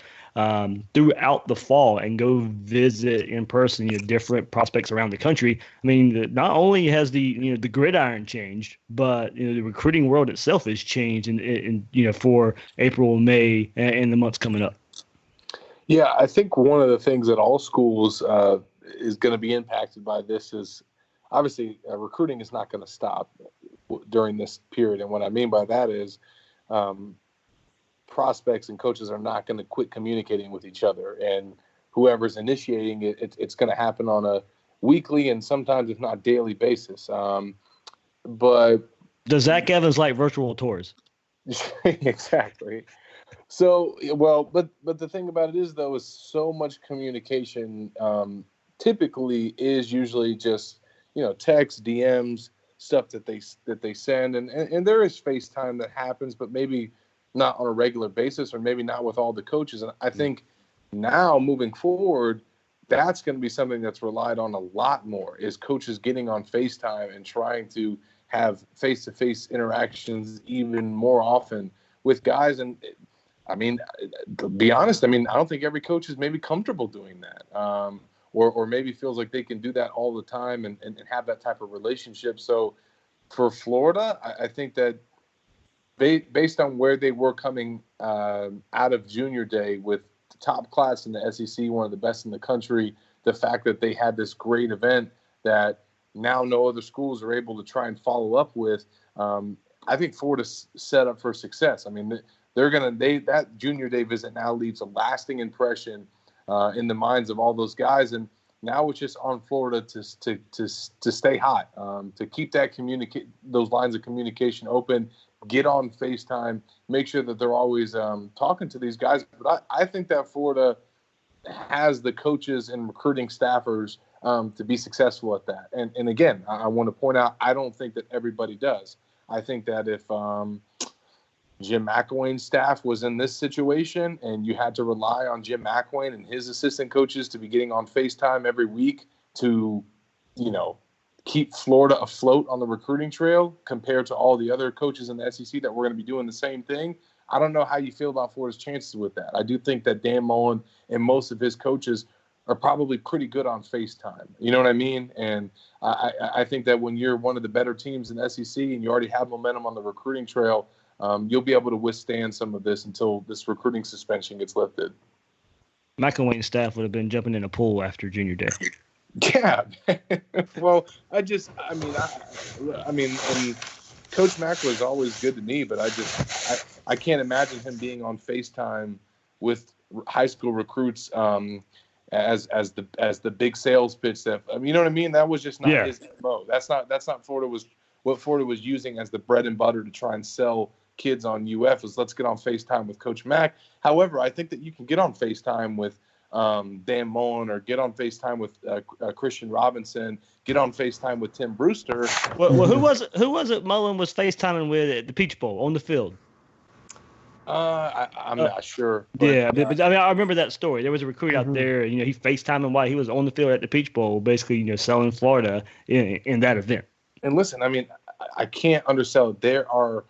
[SPEAKER 2] throughout the fall and go visit in person, different prospects around the country. I mean, not only has the gridiron changed, but the recruiting world itself has changed in for April, May, and the months coming up.
[SPEAKER 4] Yeah, I think one of the things that all schools is going to be impacted by this is obviously recruiting is not going to stop during this period. And what I mean by that is prospects and coaches are not going to quit communicating with each other. And whoever's initiating it, it's going to happen on a weekly and sometimes, if not daily basis. But
[SPEAKER 2] does Zach Evans like virtual tours?
[SPEAKER 4] Exactly. So, well, but the thing about it is, though, is so much communication typically is usually just, text, DMs, stuff that they send. And there is FaceTime that happens, but maybe not on a regular basis or maybe not with all the coaches. And I think now moving forward, that's going to be something that's relied on a lot more is coaches getting on FaceTime and trying to have face-to-face interactions even more often with guys. And I mean, to be honest, I don't think every coach is maybe comfortable doing that, or maybe feels like they can do that all the time and have that type of relationship. So for Florida, I think that based on where they were coming out of junior day with the top class in the SEC, one of the best in the country, the fact that they had this great event that now no other schools are able to try and follow up with, I think Florida's set up for success. I mean, that junior day visit now leaves a lasting impression in the minds of all those guys, and now it's just on Florida to stay hot, to keep those lines of communication open, get on FaceTime, make sure that they're always talking to these guys. But I think that Florida has the coaches and recruiting staffers to be successful at that. And again, I want to point out, I don't think that everybody does. I think that if Jim McElwain's staff was in this situation and you had to rely on Jim McElwain and his assistant coaches to be getting on FaceTime every week to, keep Florida afloat on the recruiting trail compared to all the other coaches in the SEC that were going to be doing the same thing, I don't know how you feel about Florida's chances with that. I do think that Dan Mullen and most of his coaches are probably pretty good on FaceTime. You know what I mean? And I think that when you're one of the better teams in the SEC and you already have momentum on the recruiting trail, you'll be able to withstand some of this until this recruiting suspension gets lifted.
[SPEAKER 2] McElwain's staff would have been jumping in a pool after junior day.
[SPEAKER 4] Yeah. Well, I mean, and Coach Mack was always good to me, but I can't imagine him being on FaceTime with high school recruits as the big sales pitch. That, you know what I mean? That was just not his MO. That's not what Florida was using as the bread and butter to try and sell kids on UF was let's get on FaceTime with Coach Mack. However, I think that you can get on FaceTime with Dan Mullen or get on FaceTime with Christian Robinson, get on FaceTime with Tim Brewster.
[SPEAKER 2] Well, who was it Mullen was FaceTiming with at the Peach Bowl on the field?
[SPEAKER 4] I'm not sure.
[SPEAKER 2] But I remember that story. There was a recruit out there, he FaceTiming while he was on the field at the Peach Bowl, basically, selling Florida in that event.
[SPEAKER 4] And listen, I can't undersell it. There are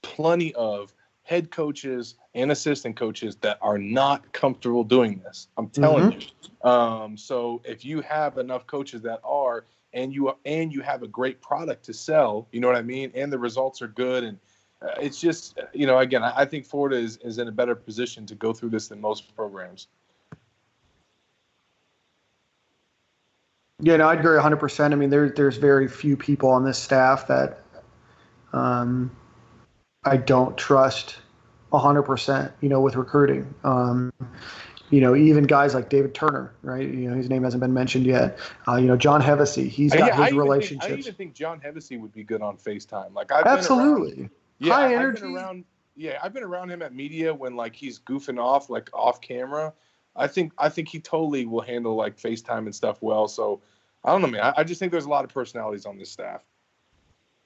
[SPEAKER 4] plenty of head coaches and assistant coaches that are not comfortable doing this. I'm telling you. So if you have enough coaches that are, and you have a great product to sell, you know what I mean, and the results are good, and it's just, again, I think Florida is in a better position to go through this than most programs.
[SPEAKER 3] Yeah, no, I'd agree 100%. I mean, there's very few people on this staff that I don't trust 100%, with recruiting. Even guys like David Turner, right? His name hasn't been mentioned yet. John Hevesy, he's got his relationships.
[SPEAKER 4] I even think John Hevesy would be good on FaceTime.
[SPEAKER 3] Absolutely. High energy.
[SPEAKER 4] I've been around him at media when he's goofing off off camera. I think he totally will handle FaceTime and stuff well. So I don't know, man. I just think there's a lot of personalities on this staff.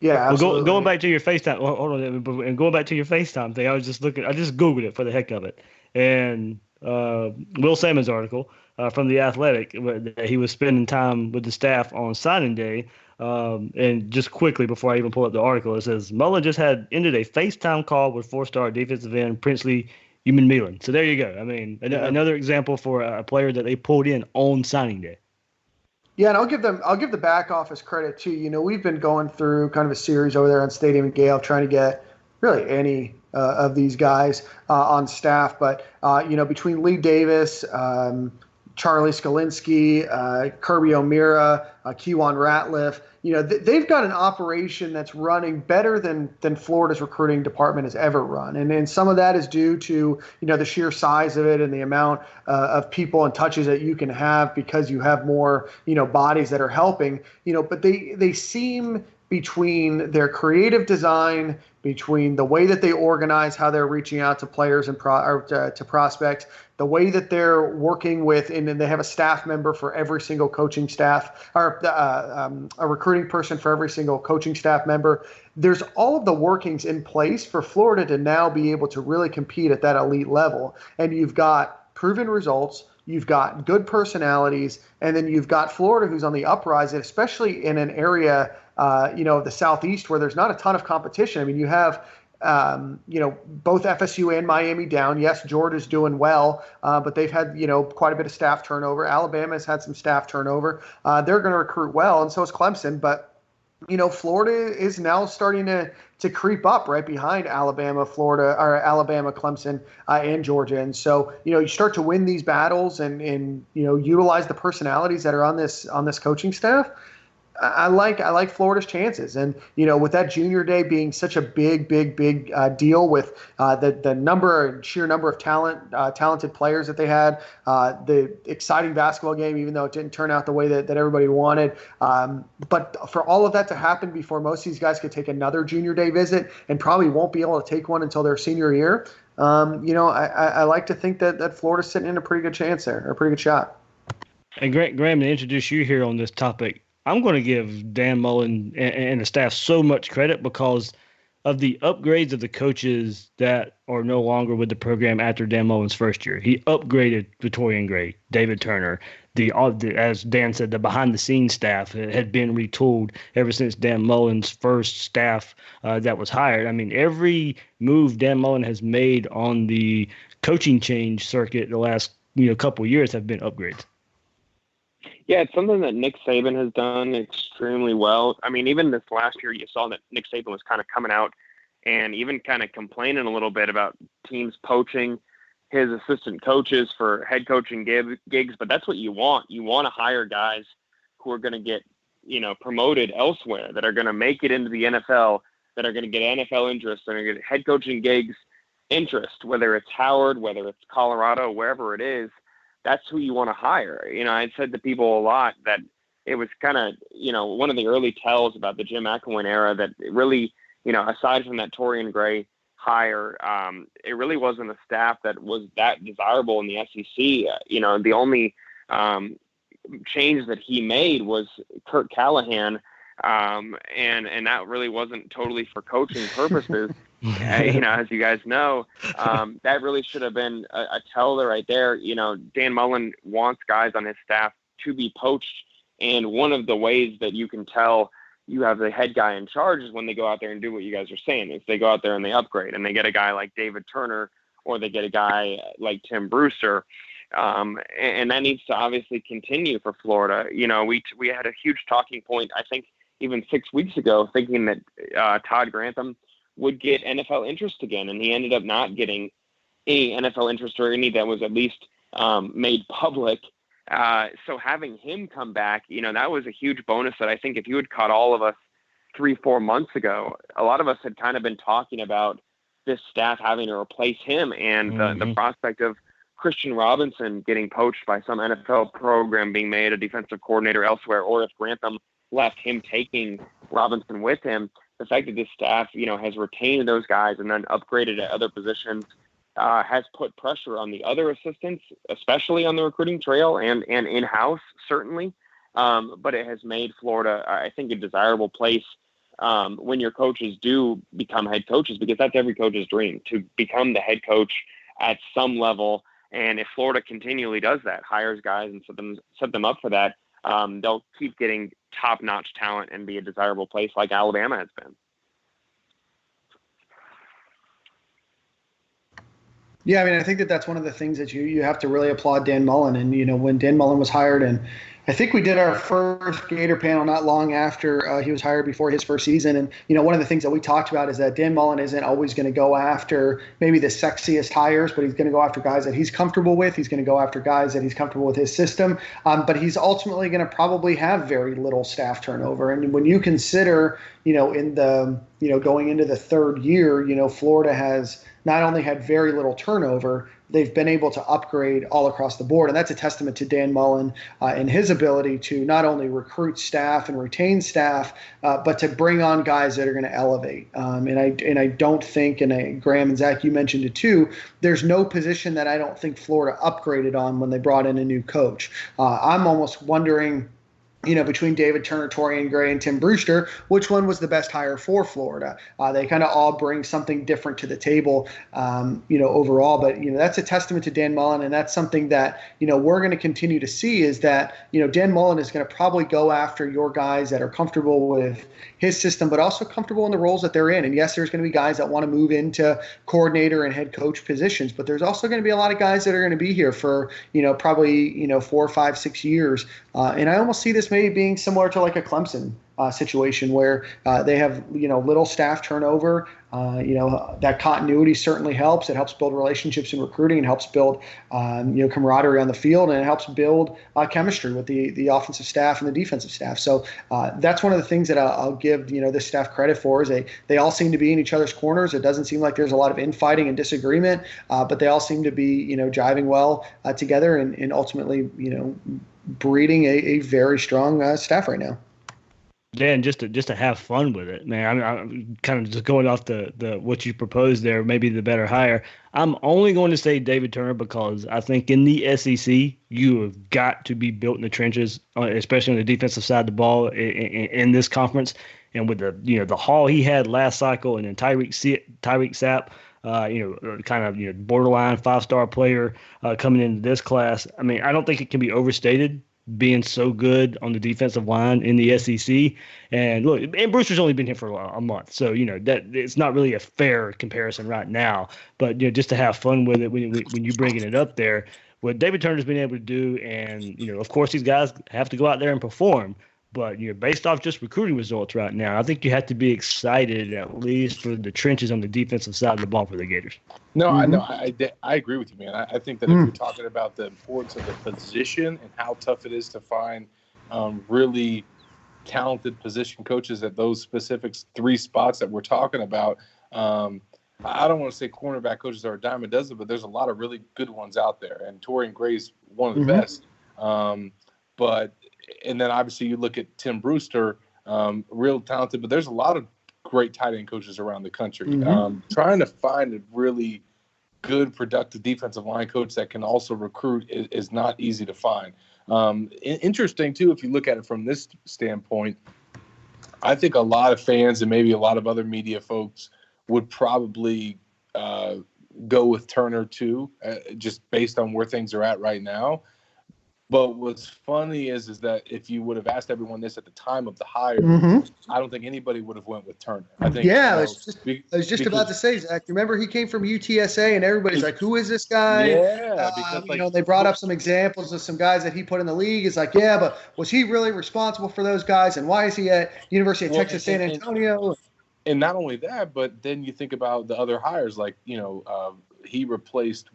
[SPEAKER 3] Yeah, absolutely.
[SPEAKER 2] Well, going back to your FaceTime, hold on, and going back to your FaceTime thing, I just Googled it for the heck of it, and Will Salmon's article from The Athletic, that he was spending time with the staff on signing day. And just quickly before I even pull up the article, it says Mullen just ended a FaceTime call with 4-star defensive end Princely Uman-Milan. So there you go. Another example for a player that they pulled in on signing day.
[SPEAKER 3] Yeah, and I'll give the back office credit too. We've been going through kind of a series over there on Stadium and Gale trying to get really any of these guys on staff. But between Lee Davis, Charlie Skolinski, Kirby O'Meara, Kewan Ratliff, they've got an operation that's running better than Florida's recruiting department has ever run. And some of that is due to, the sheer size of it and the amount of people and touches that you can have because you have more, bodies that are helping, but they seem, between their creative design, between the way that they organize how they're reaching out to players and to prospects, the way that they're working with, and then they have a staff member for every single coaching staff, or a recruiting person for every single coaching staff member. There's all of the workings in place for Florida to now be able to really compete at that elite level. And you've got proven results, you've got good personalities, and then you've got Florida who's on the uprise, especially in an area the Southeast where there's not a ton of competition. I mean, you have, both FSU and Miami down. Yes, Georgia's doing well, but they've had, quite a bit of staff turnover. Alabama's had some staff turnover. They're going to recruit well, and so is Clemson. But, Florida is now starting to creep up right behind Alabama, Clemson, and Georgia. And so, you start to win these battles and utilize the personalities that are on this coaching staff. I like Florida's chances, and with that junior day being such a big deal with the sheer number of talented players that they had, the exciting basketball game, even though it didn't turn out the way that everybody wanted. But for all of that to happen before most of these guys could take another junior day visit, and probably won't be able to take one until their senior year. I like to think that Florida's sitting in a pretty good chance there, or a pretty good shot.
[SPEAKER 2] And Graham, to introduce you here on this topic, I'm going to give Dan Mullen and the staff so much credit because of the upgrades of the coaches that are no longer with the program after Dan Mullen's first year. He upgraded Victorian Gray, David Turner. As Dan said, the behind-the-scenes staff had been retooled ever since Dan Mullen's first staff that was hired. I mean, every move Dan Mullen has made on the coaching change circuit the last couple of years have been upgrades.
[SPEAKER 5] Yeah, it's something that Nick Saban has done extremely well. I mean, even this last year, you saw that Nick Saban was kind of coming out and even kind of complaining a little bit about teams poaching his assistant coaches for head coaching gigs. But that's what you want. You want to hire guys who are going to get, promoted elsewhere, that are going to make it into the NFL, that are going to get NFL interest, that are going to get head coaching gigs interest, whether it's Howard, whether it's Colorado, wherever it is. That's who you want to hire. I said to people a lot that it was kind of, one of the early tells about the Jim McElwain era that it really, aside from that Torian Gray hire, it really wasn't a staff that was that desirable in the SEC. The only change that he made was Kurt Callahan, and that really wasn't totally for coaching purposes. As you guys know, that really should have been a tell right there. Dan Mullen wants guys on his staff to be poached. And one of the ways that you can tell you have the head guy in charge is when they go out there and do what you guys are saying. Is they go out there and they upgrade and they get a guy like David Turner, or they get a guy like Tim Brewster. And that needs to obviously continue for Florida. We had a huge talking point, I think, even 6 weeks ago, thinking that Todd Grantham would get NFL interest again, and he ended up not getting any NFL interest, or any that was at least made public. So having him come back, that was a huge bonus that I think if you had caught all of us 3-4 months ago, a lot of us had kind of been talking about this staff having to replace him, and the prospect of Christian Robinson getting poached by some NFL program, being made a defensive coordinator elsewhere, or if Grantham left, him taking Robinson with him. The fact that this staff, has retained those guys and then upgraded at other positions has put pressure on the other assistants, especially on the recruiting trail and in-house, certainly. But it has made Florida, I think, a desirable place when your coaches do become head coaches, because that's every coach's dream, to become the head coach at some level. And if Florida continually does that, hires guys and set them up for that, they'll keep getting top-notch talent and be a desirable place like Alabama has been.
[SPEAKER 3] Yeah, I mean, I think that's one of the things that you have to really applaud Dan Mullen. And, when Dan Mullen was hired, and I think we did our first Gator panel not long after he was hired, before his first season. And, one of the things that we talked about is that Dan Mullen isn't always going to go after maybe the sexiest hires, but he's going to go after guys that he's comfortable with. He's going to go after guys that he's comfortable with his system. But he's ultimately going to probably have very little staff turnover. And when you consider, in the, going into the third year, Florida has not only had very little turnover, they've been able to upgrade all across the board. And that's a testament to Dan Mullen and his ability to not only recruit staff and retain staff, but to bring on guys that are going to elevate. And I don't think, and Graham and Zach, you mentioned it too, there's no position that I don't think Florida upgraded on when they brought in a new coach. I'm almost wondering, between David Turner, Torian Gray, and Tim Brewster, which one was the best hire for Florida? They kind of all bring something different to the table, overall. But, that's a testament to Dan Mullen, and that's something that, we're going to continue to see is that, Dan Mullen is going to probably go after your guys that are comfortable with his system, but also comfortable in the roles that they're in. And yes, there's going to be guys that want to move into coordinator and head coach positions, but there's also going to be a lot of guys that are going to be here for, probably, 4, 5, 6 years. And I almost see this maybe being similar to like a Clemson situation where they have, little staff turnover. That continuity certainly helps. It helps build relationships in recruiting and helps build, camaraderie on the field, and it helps build chemistry with the offensive staff and the defensive staff. So that's one of the things that I'll give, this staff credit for is they all seem to be in each other's corners. It doesn't seem like there's a lot of infighting and disagreement, but they all seem to be, jiving well together and ultimately, breeding a very strong staff right now.
[SPEAKER 2] Yeah, and just to have fun with it, man. I'm kind of just going off the what you proposed there, maybe the better hire. I'm only going to say David Turner because I think in the SEC you have got to be built in the trenches, especially on the defensive side of the ball in this conference. And with the haul he had last cycle, and then Tyreek Sapp, kind of borderline 5-star player coming into this class. I mean, I don't think it can be overstated being so good on the defensive line in the SEC. And look, and Brewster's only been here for a month, so that it's not really a fair comparison right now. But just to have fun with it when you're bringing it up there, what David Turner's been able to do, and of course these guys have to go out there and perform. But based off just recruiting results right now, I think you have to be excited at least for the trenches on the defensive side of the ball for the Gators.
[SPEAKER 4] No, I agree with you, man. I think that if you're talking about the importance of the position and how tough it is to find really talented position coaches at those specific 3 spots that we're talking about, I don't want to say cornerback coaches are a dime a dozen, but there's a lot of really good ones out there, and Torian Gray's one of the best. And then obviously you look at Tim Brewster, real talented, but there's a lot of great tight end coaches around the country. Trying to find a really good, productive defensive line coach that can also recruit is not easy to find. Interesting, too, if you look at it from this standpoint, I think a lot of fans and maybe a lot of other media folks would probably go with Turner, too, just based on where things are at right now. But what's funny is that if you would have asked everyone this at the time of the hire, I don't think anybody would have went with Turner. I think. Yeah,
[SPEAKER 3] I was just about to say, Zach. Remember, he came from UTSA, and everybody's like, "Who is this guy?"
[SPEAKER 4] Yeah, because
[SPEAKER 3] they brought up some examples of some guys that he put in the league. It's like, yeah, but was he really responsible for those guys? And why is he at University of Texas San Antonio?
[SPEAKER 4] And not only that, but then you think about the other hires, like he replaced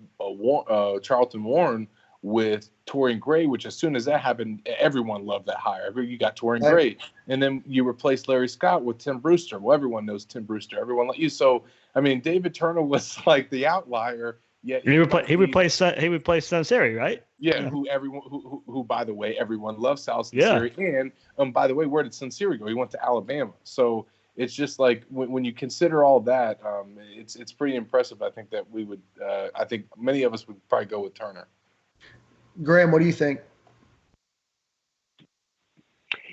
[SPEAKER 4] Charlton Warren with Torian Gray, which as soon as that happened, everyone loved that hire. You got Torian Gray, and then you replaced Larry Scott with Tim Brewster. Well, everyone knows Tim Brewster. Everyone like you. So, I mean, David Turner was like the outlier. Yet
[SPEAKER 2] he replaced Sunseri, right?
[SPEAKER 4] Yeah, who by the way, everyone loves Sal Sunseri. Yeah. And by the way, where did Sunseri go? He went to Alabama. So it's just like when you consider all that, it's pretty impressive. I think that we would. I think many of us would probably go with Turner.
[SPEAKER 3] Graham, what do you think?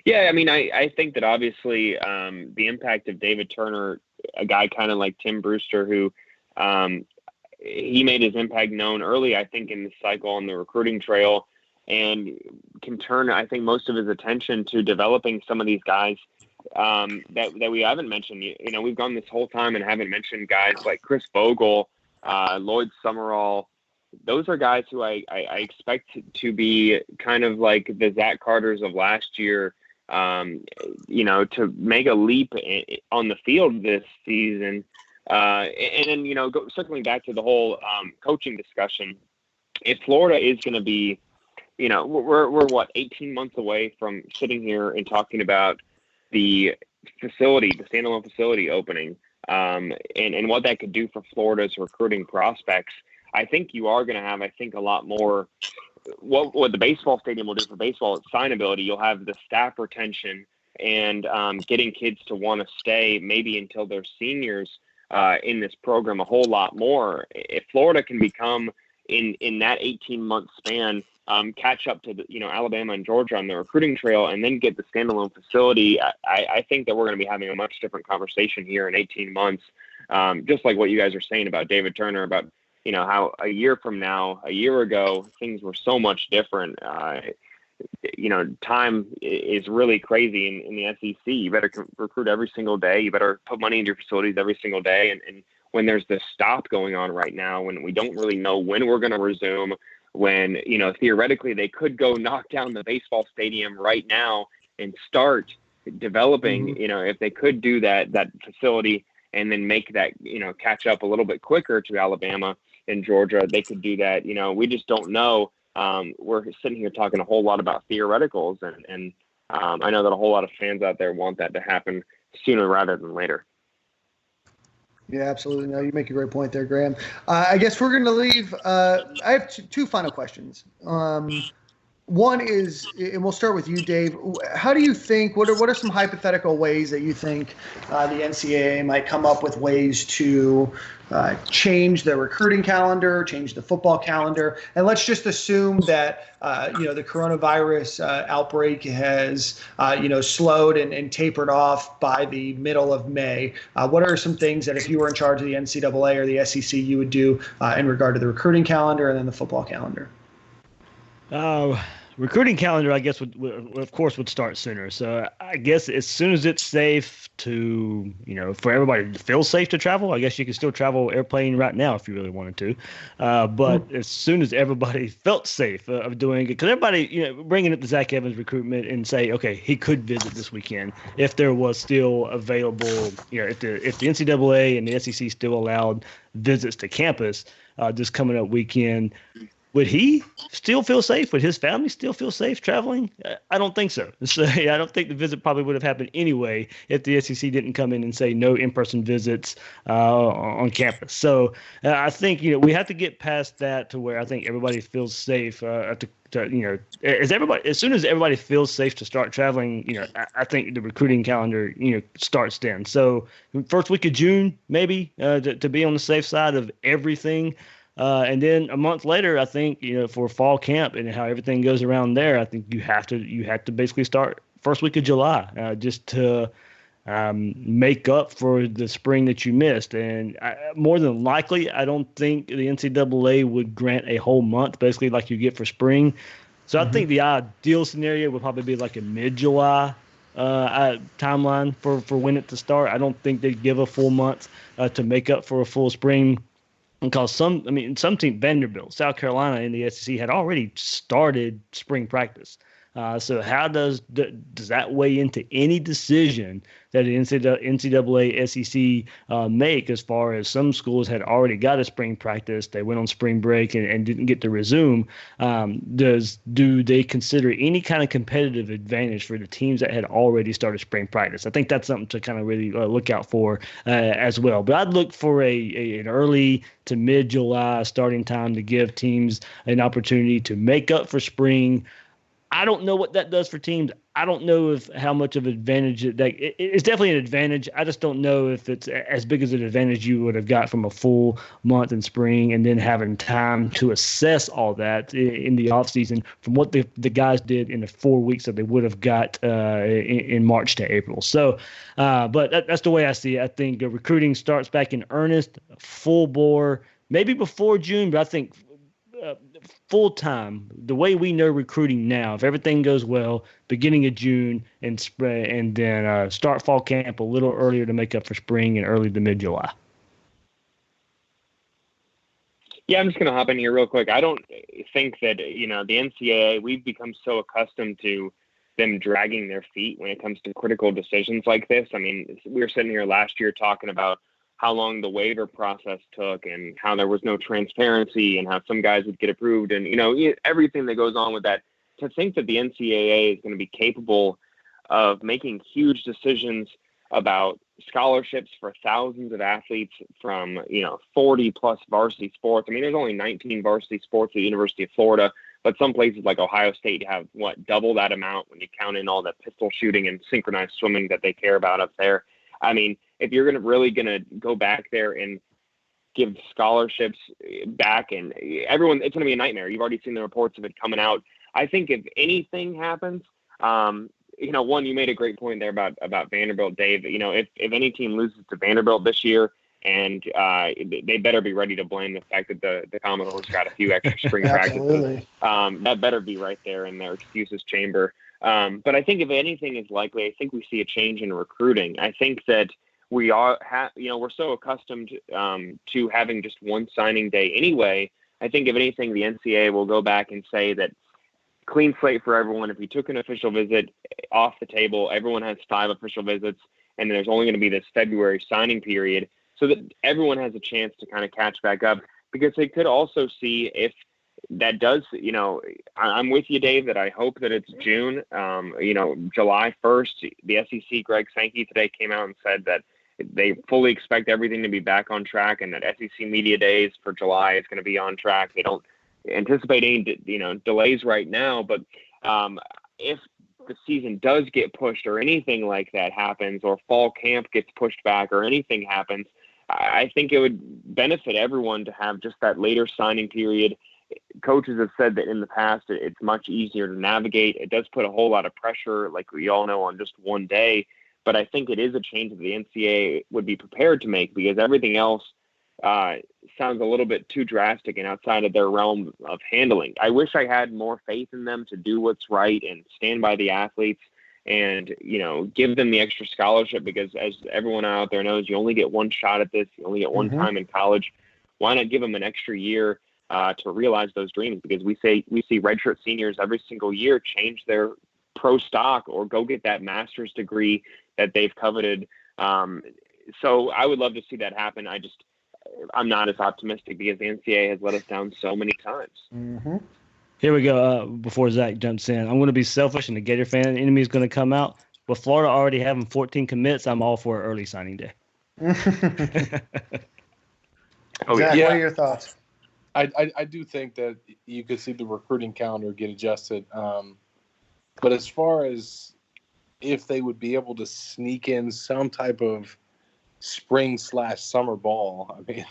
[SPEAKER 5] Yeah, I mean, I think that obviously the impact of David Turner, a guy kind of like Tim Brewster, who he made his impact known early, I think, in the cycle on the recruiting trail, and can turn, I think, most of his attention to developing some of these guys that we haven't mentioned. We've gone this whole time and haven't mentioned guys like Chris Bogle, Lloyd Summerall, those are guys who I expect to be kind of like the Zach Carters of last year, to make a leap on the field this season. And then, circling back to the whole coaching discussion, if Florida is going to be, we're what, 18 months away from sitting here and talking about the standalone facility opening, and what that could do for Florida's recruiting prospects. I think you are going to have, a lot more. What the baseball stadium will do for baseball, it's signability. You'll have the staff retention and getting kids to want to stay maybe until they're seniors in this program a whole lot more. If Florida can become in that 18-month span, catch up to Alabama and Georgia on the recruiting trail, and then get the standalone facility, I think that we're going to be having a much different conversation here in 18 months. Just like what you guys are saying about David Turner, about how a year ago, things were so much different. Time is really crazy in the SEC. You better recruit every single day. You better put money into your facilities every single day. And when there's this stop going on right now, when we don't really know when we're going to resume, when, theoretically they could go knock down the baseball stadium right now and start developing, if they could do that facility and then make that, catch up a little bit quicker to Alabama and Georgia, they could do that. We just don't know. We're sitting here talking a whole lot about theoreticals, and I know that a whole lot of fans out there want that to happen sooner rather than later.
[SPEAKER 3] Yeah, absolutely. No, you make a great point there, Graham. I guess we're going to leave. I have two final questions. One is, and we'll start with you, Dave. How do you think, what are some hypothetical ways that you think the NCAA might come up with ways to change the recruiting calendar, change the football calendar? And let's just assume that, the coronavirus outbreak has, slowed and tapered off by the middle of May. What are some things that if you were in charge of the NCAA or the SEC, you would do in regard to the recruiting calendar and then the football calendar?
[SPEAKER 2] Recruiting calendar, I guess, would start sooner. So I guess as soon as it's safe to, for everybody to feel safe to travel, I guess you can still travel airplane right now if you really wanted to. But as soon as everybody felt safe of doing it, because everybody, bringing up the Zach Evans recruitment and say, okay, he could visit this weekend if there was still available, if the NCAA and the SEC still allowed visits to campus this coming up weekend. Would he still feel safe? Would his family still feel safe traveling? I don't think so. So I don't think the visit probably would have happened anyway if the SEC didn't come in and say no in-person visits on campus. So I think we have to get past that to where I think everybody feels safe. As soon as everybody feels safe to start traveling, I think the recruiting calendar starts then. So first week of June maybe to be on the safe side of everything. And then a month later, I think, for fall camp and how everything goes around there, I think you have to basically start first week of July just to make up for the spring that you missed. And more than likely, I don't think the NCAA would grant a whole month, basically like you get for spring. So I think the ideal scenario would probably be like a mid-July timeline for when it to start. I don't think they'd give a full month to make up for a full spring. Because some team, Vanderbilt, South Carolina, and the SEC had already started spring practice. So how does that weigh into any decision that the NCAA, SEC make as far as some schools had already got a spring practice, they went on spring break and didn't get to resume? Do they consider any kind of competitive advantage for the teams that had already started spring practice? I think that's something to kind of really look out for as well. But I'd look for an early to mid-July starting time to give teams an opportunity to make up for spring. I don't know what that does for teams. I don't know how much of an advantage it's definitely an advantage. I just don't know if it's as big as an advantage you would have got from a full month in spring and then having time to assess all that in the off season from what the guys did in the 4 weeks that they would have got in March to April. So, but that's the way I see it. I think recruiting starts back in earnest, full bore, maybe before June, but I think full time, the way we know recruiting now, if everything goes well, beginning of June and then start fall camp a little earlier to make up for spring and early to mid-July.
[SPEAKER 5] Yeah, I'm just going to hop in here real quick. I don't think that, the NCAA, we've become so accustomed to them dragging their feet when it comes to critical decisions like this. I mean, we were sitting here last year talking about how long the waiver process took and how there was no transparency and how some guys would get approved and, everything that goes on with that. To think that the NCAA is going to be capable of making huge decisions about scholarships for thousands of athletes from 40 plus varsity sports. I mean, there's only 19 varsity sports at the University of Florida, but some places like Ohio State have double that amount when you count in all the pistol shooting and synchronized swimming that they care about up there. I mean, if you're really gonna go back there and give scholarships back and everyone, it's gonna be a nightmare. You've already seen the reports of it coming out. I think if anything happens, one, you made a great point there about Vanderbilt, Dave. If any team loses to Vanderbilt this year, and they better be ready to blame the fact that the Commodores got a few extra spring practices. That better be right there in their excuses chamber. But I think if anything is likely, I think we see a change in recruiting. I think that we are, we're so accustomed to having just one signing day anyway. I think if anything, the NCAA will go back and say that clean slate for everyone. If you took an official visit off the table, everyone has 5 official visits, and there's only going to be this February signing period so that everyone has a chance to kind of catch back up, because they could also see if that does, I'm with you, Dave, that I hope that it's June, July 1st. The SEC, Greg Sankey today came out and said that they fully expect everything to be back on track and that SEC media days for July is going to be on track. They don't anticipate any, delays right now, but if the season does get pushed or anything like that happens, or fall camp gets pushed back or anything happens, I think it would benefit everyone to have just that later signing period. Coaches have said that in the past, it's much easier to navigate. It does put a whole lot of pressure, like we all know, on just one day, but I think it is a change that the NCAA would be prepared to make, because everything else sounds a little bit too drastic and outside of their realm of handling. I wish I had more faith in them to do what's right and stand by the athletes and, give them the extra scholarship, because as everyone out there knows, you only get one shot at this. You only get one time in college. Why not give them an extra year to realize those dreams? Because we see redshirt seniors every single year change their pro stock or go get that master's degree that they've coveted. So I would love to see that happen. I'm not as optimistic because the NCAA has let us down so many times.
[SPEAKER 2] Here we go. Before Zach jumps in, I'm going to be selfish and the Gator fan enemy is going to come out. With Florida already having 14 commits, I'm all for an early signing day.
[SPEAKER 3] Zach, what are your thoughts?
[SPEAKER 4] I do think that you could see the recruiting calendar get adjusted. But as far as if they would be able to sneak in some type of spring/summer ball, I mean,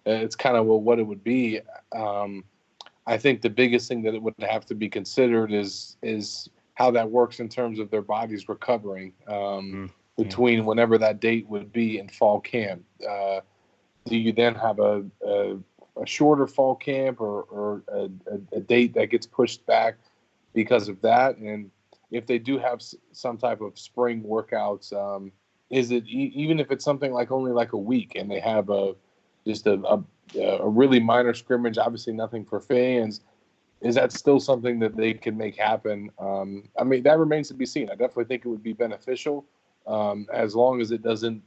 [SPEAKER 4] it's kind of what it would be. I think the biggest thing that it would have to be considered is how that works in terms of their bodies recovering between whenever that date would be in fall camp. Do you then have a shorter fall camp or a date that gets pushed back because of that? And if they do have some type of spring workouts, is it even if it's something like only like a week and they have just a really minor scrimmage, obviously nothing for fans, is that still something that they can make happen? I mean, that remains to be seen. I definitely think it would be beneficial as long as it doesn't,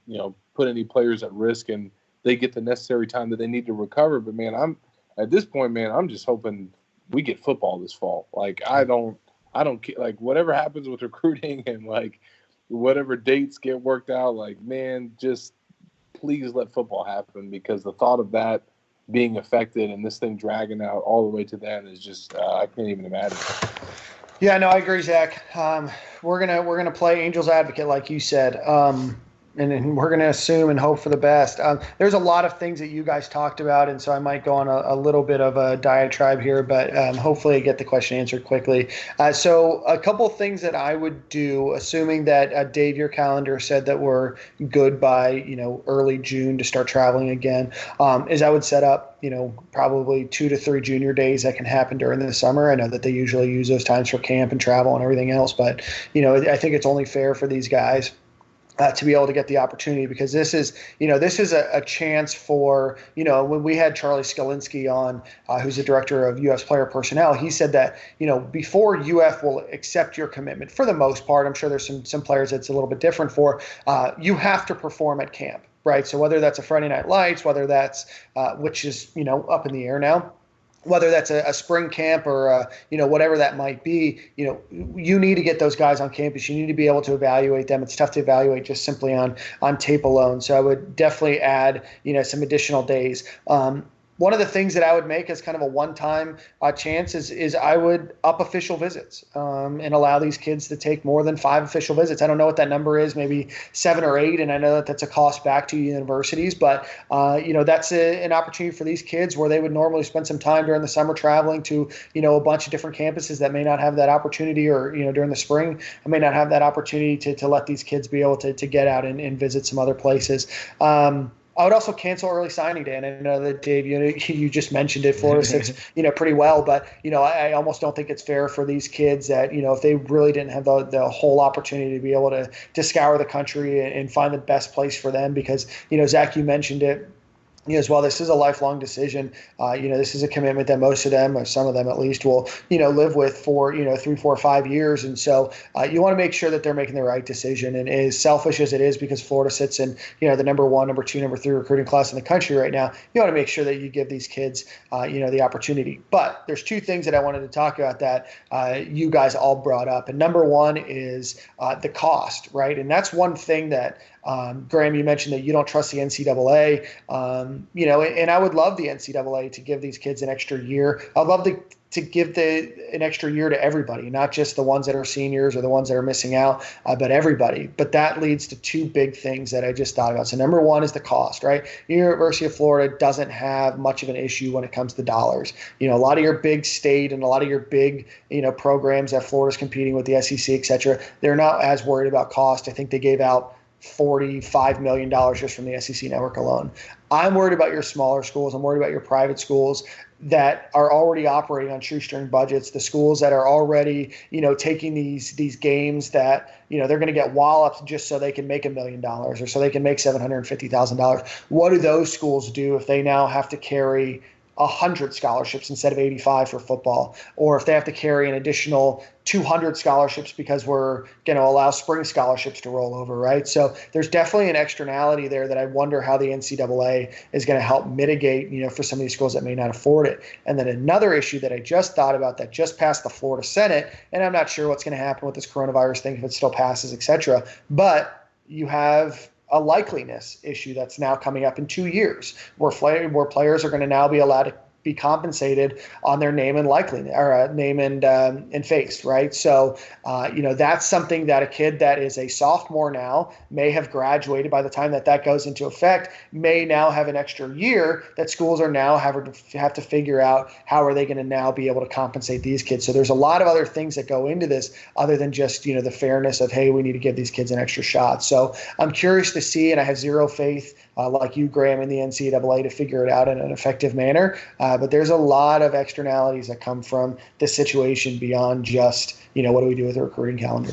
[SPEAKER 4] put any players at risk and they get the necessary time that they need to recover. But man, at this point, I'm just hoping we get football this fall. Like, I don't like whatever happens with recruiting and like whatever dates get worked out, like, man, just please let football happen, because the thought of that being affected and this thing dragging out all the way to the end is just I can't even imagine.
[SPEAKER 3] Yeah, no, I agree, Zach. We're gonna play Angel's advocate, like you said, and we're gonna assume and hope for the best. There's a lot of things that you guys talked about, and so I might go on a little bit of a diatribe here, but hopefully I get the question answered quickly. So a couple things that I would do, assuming that Dave, your calendar said that we're good by early June to start traveling again, is I would set up probably 2 to 3 junior days that can happen during the summer. I know that they usually use those times for camp and travel and everything else, but I think it's only fair for these guys to be able to get the opportunity, because this is a chance for, when we had Charlie Skalinski on, who's the director of U.S. player personnel, he said that, before UF will accept your commitment, for the most part, I'm sure there's some players that's a little bit different for, you have to perform at camp, right? So whether that's a Friday Night Lights, whether that's, which is, up in the air now, whether that's a spring camp or, whatever that might be, you need to get those guys on campus. You need to be able to evaluate them. It's tough to evaluate just simply on tape alone. So I would definitely add, some additional days. One of the things that I would make as kind of a one-time chance is I would up official visits and allow these kids to take more than 5 official visits. I don't know what that number is, maybe 7 or 8, and I know that that's a cost back to universities, but that's an opportunity for these kids where they would normally spend some time during the summer traveling to a bunch of different campuses that may not have that opportunity, or during the spring I may not have that opportunity to let these kids be able to get out and visit some other places. I would also cancel early signing day, and I know that Dave, you just mentioned it. Florida sits, pretty well, but I almost don't think it's fair for these kids that if they really didn't have the whole opportunity to be able to scour the country and find the best place for them, because Zach, you mentioned it as well. This is a lifelong decision. This is a commitment that most of them, or some of them at least, will live with for 3, 4, 5 years. And so you want to make sure that they're making the right decision. And as selfish as it is, because Florida sits in the number 1, number 2, number 3 recruiting class in the country right now, you want to make sure that you give these kids the opportunity. But there's 2 things that I wanted to talk about that you guys all brought up. And number 1 is the cost, right? And that's one thing that Graham, you mentioned that you don't trust the NCAA, and I would love the NCAA to give these kids an extra year. I'd love to give an extra year to everybody, not just the ones that are seniors or the ones that are missing out, but everybody. But that leads to 2 big things that I just thought about. So number 1 is the cost, right? The University of Florida doesn't have much of an issue when it comes to dollars. A lot of your big state and a lot of your big, programs that Florida's competing with, the SEC, et cetera, they're not as worried about cost. I think they gave out $45 million just from the SEC network alone. I'm worried about your smaller schools. I'm worried about your private schools that are already operating on shoestring budgets, the schools that are already, taking these games that, they're going to get walloped just so they can make $1 million or so they can make $750,000. What do those schools do if they now have to carry 100 scholarships instead of 85 for football, or if they have to carry an additional 200 scholarships because we're going to allow spring scholarships to roll over, right? So there's definitely an externality there that I wonder how the NCAA is going to help mitigate, for some of these schools that may not afford it. And then another issue that I just thought about that just passed the Florida Senate, and I'm not sure what's going to happen with this coronavirus thing, if it still passes, et cetera, but you have a likeliness issue that's now coming up in 2 years, where players are going to now be allowed to be compensated on their name and likeliness, or name and face, right? So, that's something that a kid that is a sophomore now may have graduated by the time that goes into effect, may now have an extra year that schools are now have to figure out how are they going to now be able to compensate these kids. So there's a lot of other things that go into this other than just, the fairness of, hey, we need to give these kids an extra shot. So I'm curious to see, and I have zero faith like you, Graham, in the NCAA to figure it out in an effective manner. But there's a lot of externalities that come from this situation beyond just, what do we do with the recruiting calendar?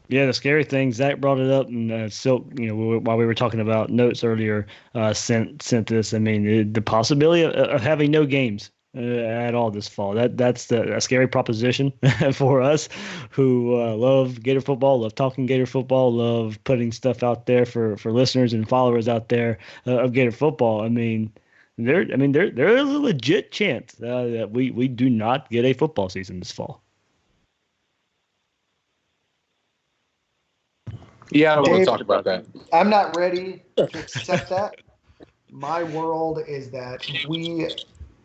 [SPEAKER 2] Yeah, the scary thing, Zach brought it up, and Silk, while we were talking about notes earlier, sent this. I mean, the possibility of having no games at all this fall. That's a scary proposition for us who love Gator football, love talking Gator football, love putting stuff out there for listeners and followers out there of Gator football. I mean, there is a legit chance that we do not get a football season this fall.
[SPEAKER 4] Yeah, I don't want
[SPEAKER 3] Dave,
[SPEAKER 4] to talk about that.
[SPEAKER 3] I'm not ready to accept that. My world is that we,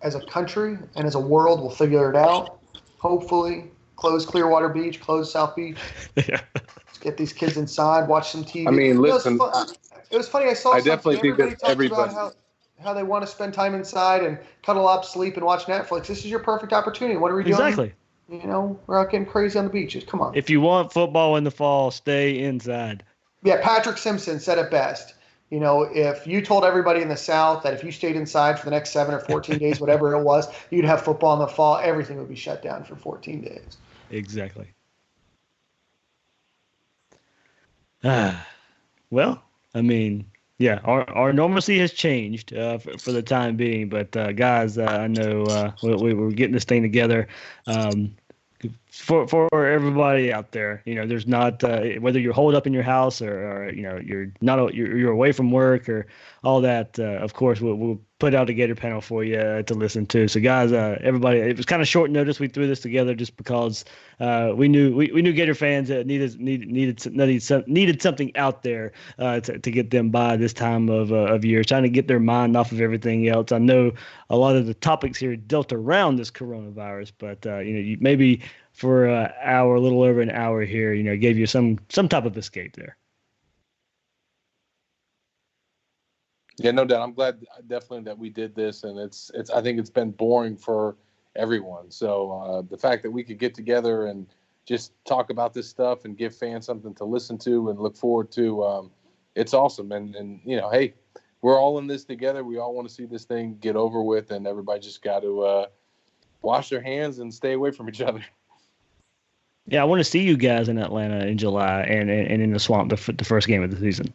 [SPEAKER 3] as a country and as a world, will figure it out. Hopefully, close Clearwater Beach, close South Beach.
[SPEAKER 2] Yeah.
[SPEAKER 3] Let's get these kids inside, watch some TV.
[SPEAKER 4] I mean, listen.
[SPEAKER 3] It was funny. I saw.
[SPEAKER 4] I definitely think that
[SPEAKER 3] everybody talks about how they want to spend time inside and cuddle up, sleep, and watch Netflix. This is your perfect opportunity. What are we doing?
[SPEAKER 2] Exactly.
[SPEAKER 3] We're out getting crazy on the beaches. Come on.
[SPEAKER 2] If you want football in the fall, stay inside.
[SPEAKER 3] Yeah, Patrick Simpson said it best. If you told everybody in the South that if you stayed inside for the next 7 or 14 days, whatever it was, you'd have football in the fall, everything would be shut down for 14 days.
[SPEAKER 2] Exactly. Well, I mean, yeah, our normalcy has changed for the time being. But guys, I know we're getting this thing together. For everybody out there, there's not whether you're holed up in your house or you're not you're away from work or all that. Of course, we'll put out a Gator panel for you to listen to. So, guys, everybody, it was kind of short notice. We threw this together just because we knew Gator fans needed something out there to get them by this time of year, trying to get their mind off of everything else. I know a lot of the topics here dealt around this coronavirus, but you maybe for an hour, a little over an hour here, gave you some type of escape there.
[SPEAKER 4] Yeah, no doubt. I'm glad definitely that we did this, and it's. I think it's been boring for everyone. So the fact that we could get together and just talk about this stuff and give fans something to listen to and look forward to, it's awesome. And hey, we're all in this together. We all want to see this thing get over with, and everybody just got to wash their hands and stay away from each other.
[SPEAKER 2] Yeah, I want to see you guys in Atlanta in July and in the Swamp the first game of the season.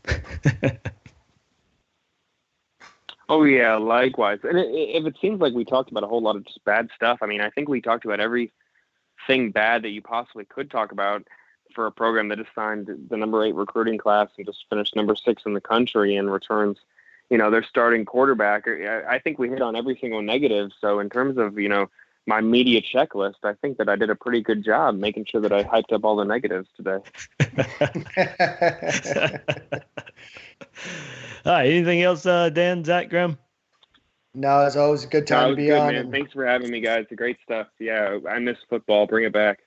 [SPEAKER 5] Oh, yeah, likewise. And if it seems like we talked about a whole lot of just bad stuff, I mean, I think we talked about everything bad that you possibly could talk about for a program that just signed the number 8 recruiting class and just finished number 6 in the country and returns, their starting quarterback. I think we hit on every single negative. So in terms of, my media checklist, I think that I did a pretty good job making sure that I hyped up all the negatives today.
[SPEAKER 2] All right. Anything else, Dan, Zach, Graham?
[SPEAKER 3] No, it's always a good time to be
[SPEAKER 5] good,
[SPEAKER 3] on.
[SPEAKER 5] Man. Thanks for having me, guys. Great stuff. Yeah, I miss football. Bring it back.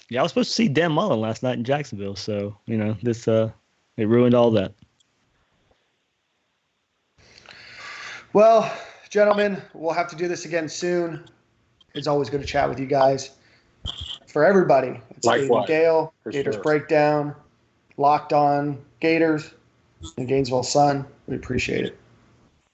[SPEAKER 2] Yeah, I was supposed to see Dan Mullen last night in Jacksonville, so this it ruined all that.
[SPEAKER 3] Well, gentlemen, we'll have to do this again soon. It's always good to chat with you guys. For everybody, it's
[SPEAKER 4] Likewise.
[SPEAKER 3] Gale,
[SPEAKER 4] For
[SPEAKER 3] Gators
[SPEAKER 4] sure.
[SPEAKER 3] Breakdown, Locked On Gators, and Gainesville Sun. We appreciate it.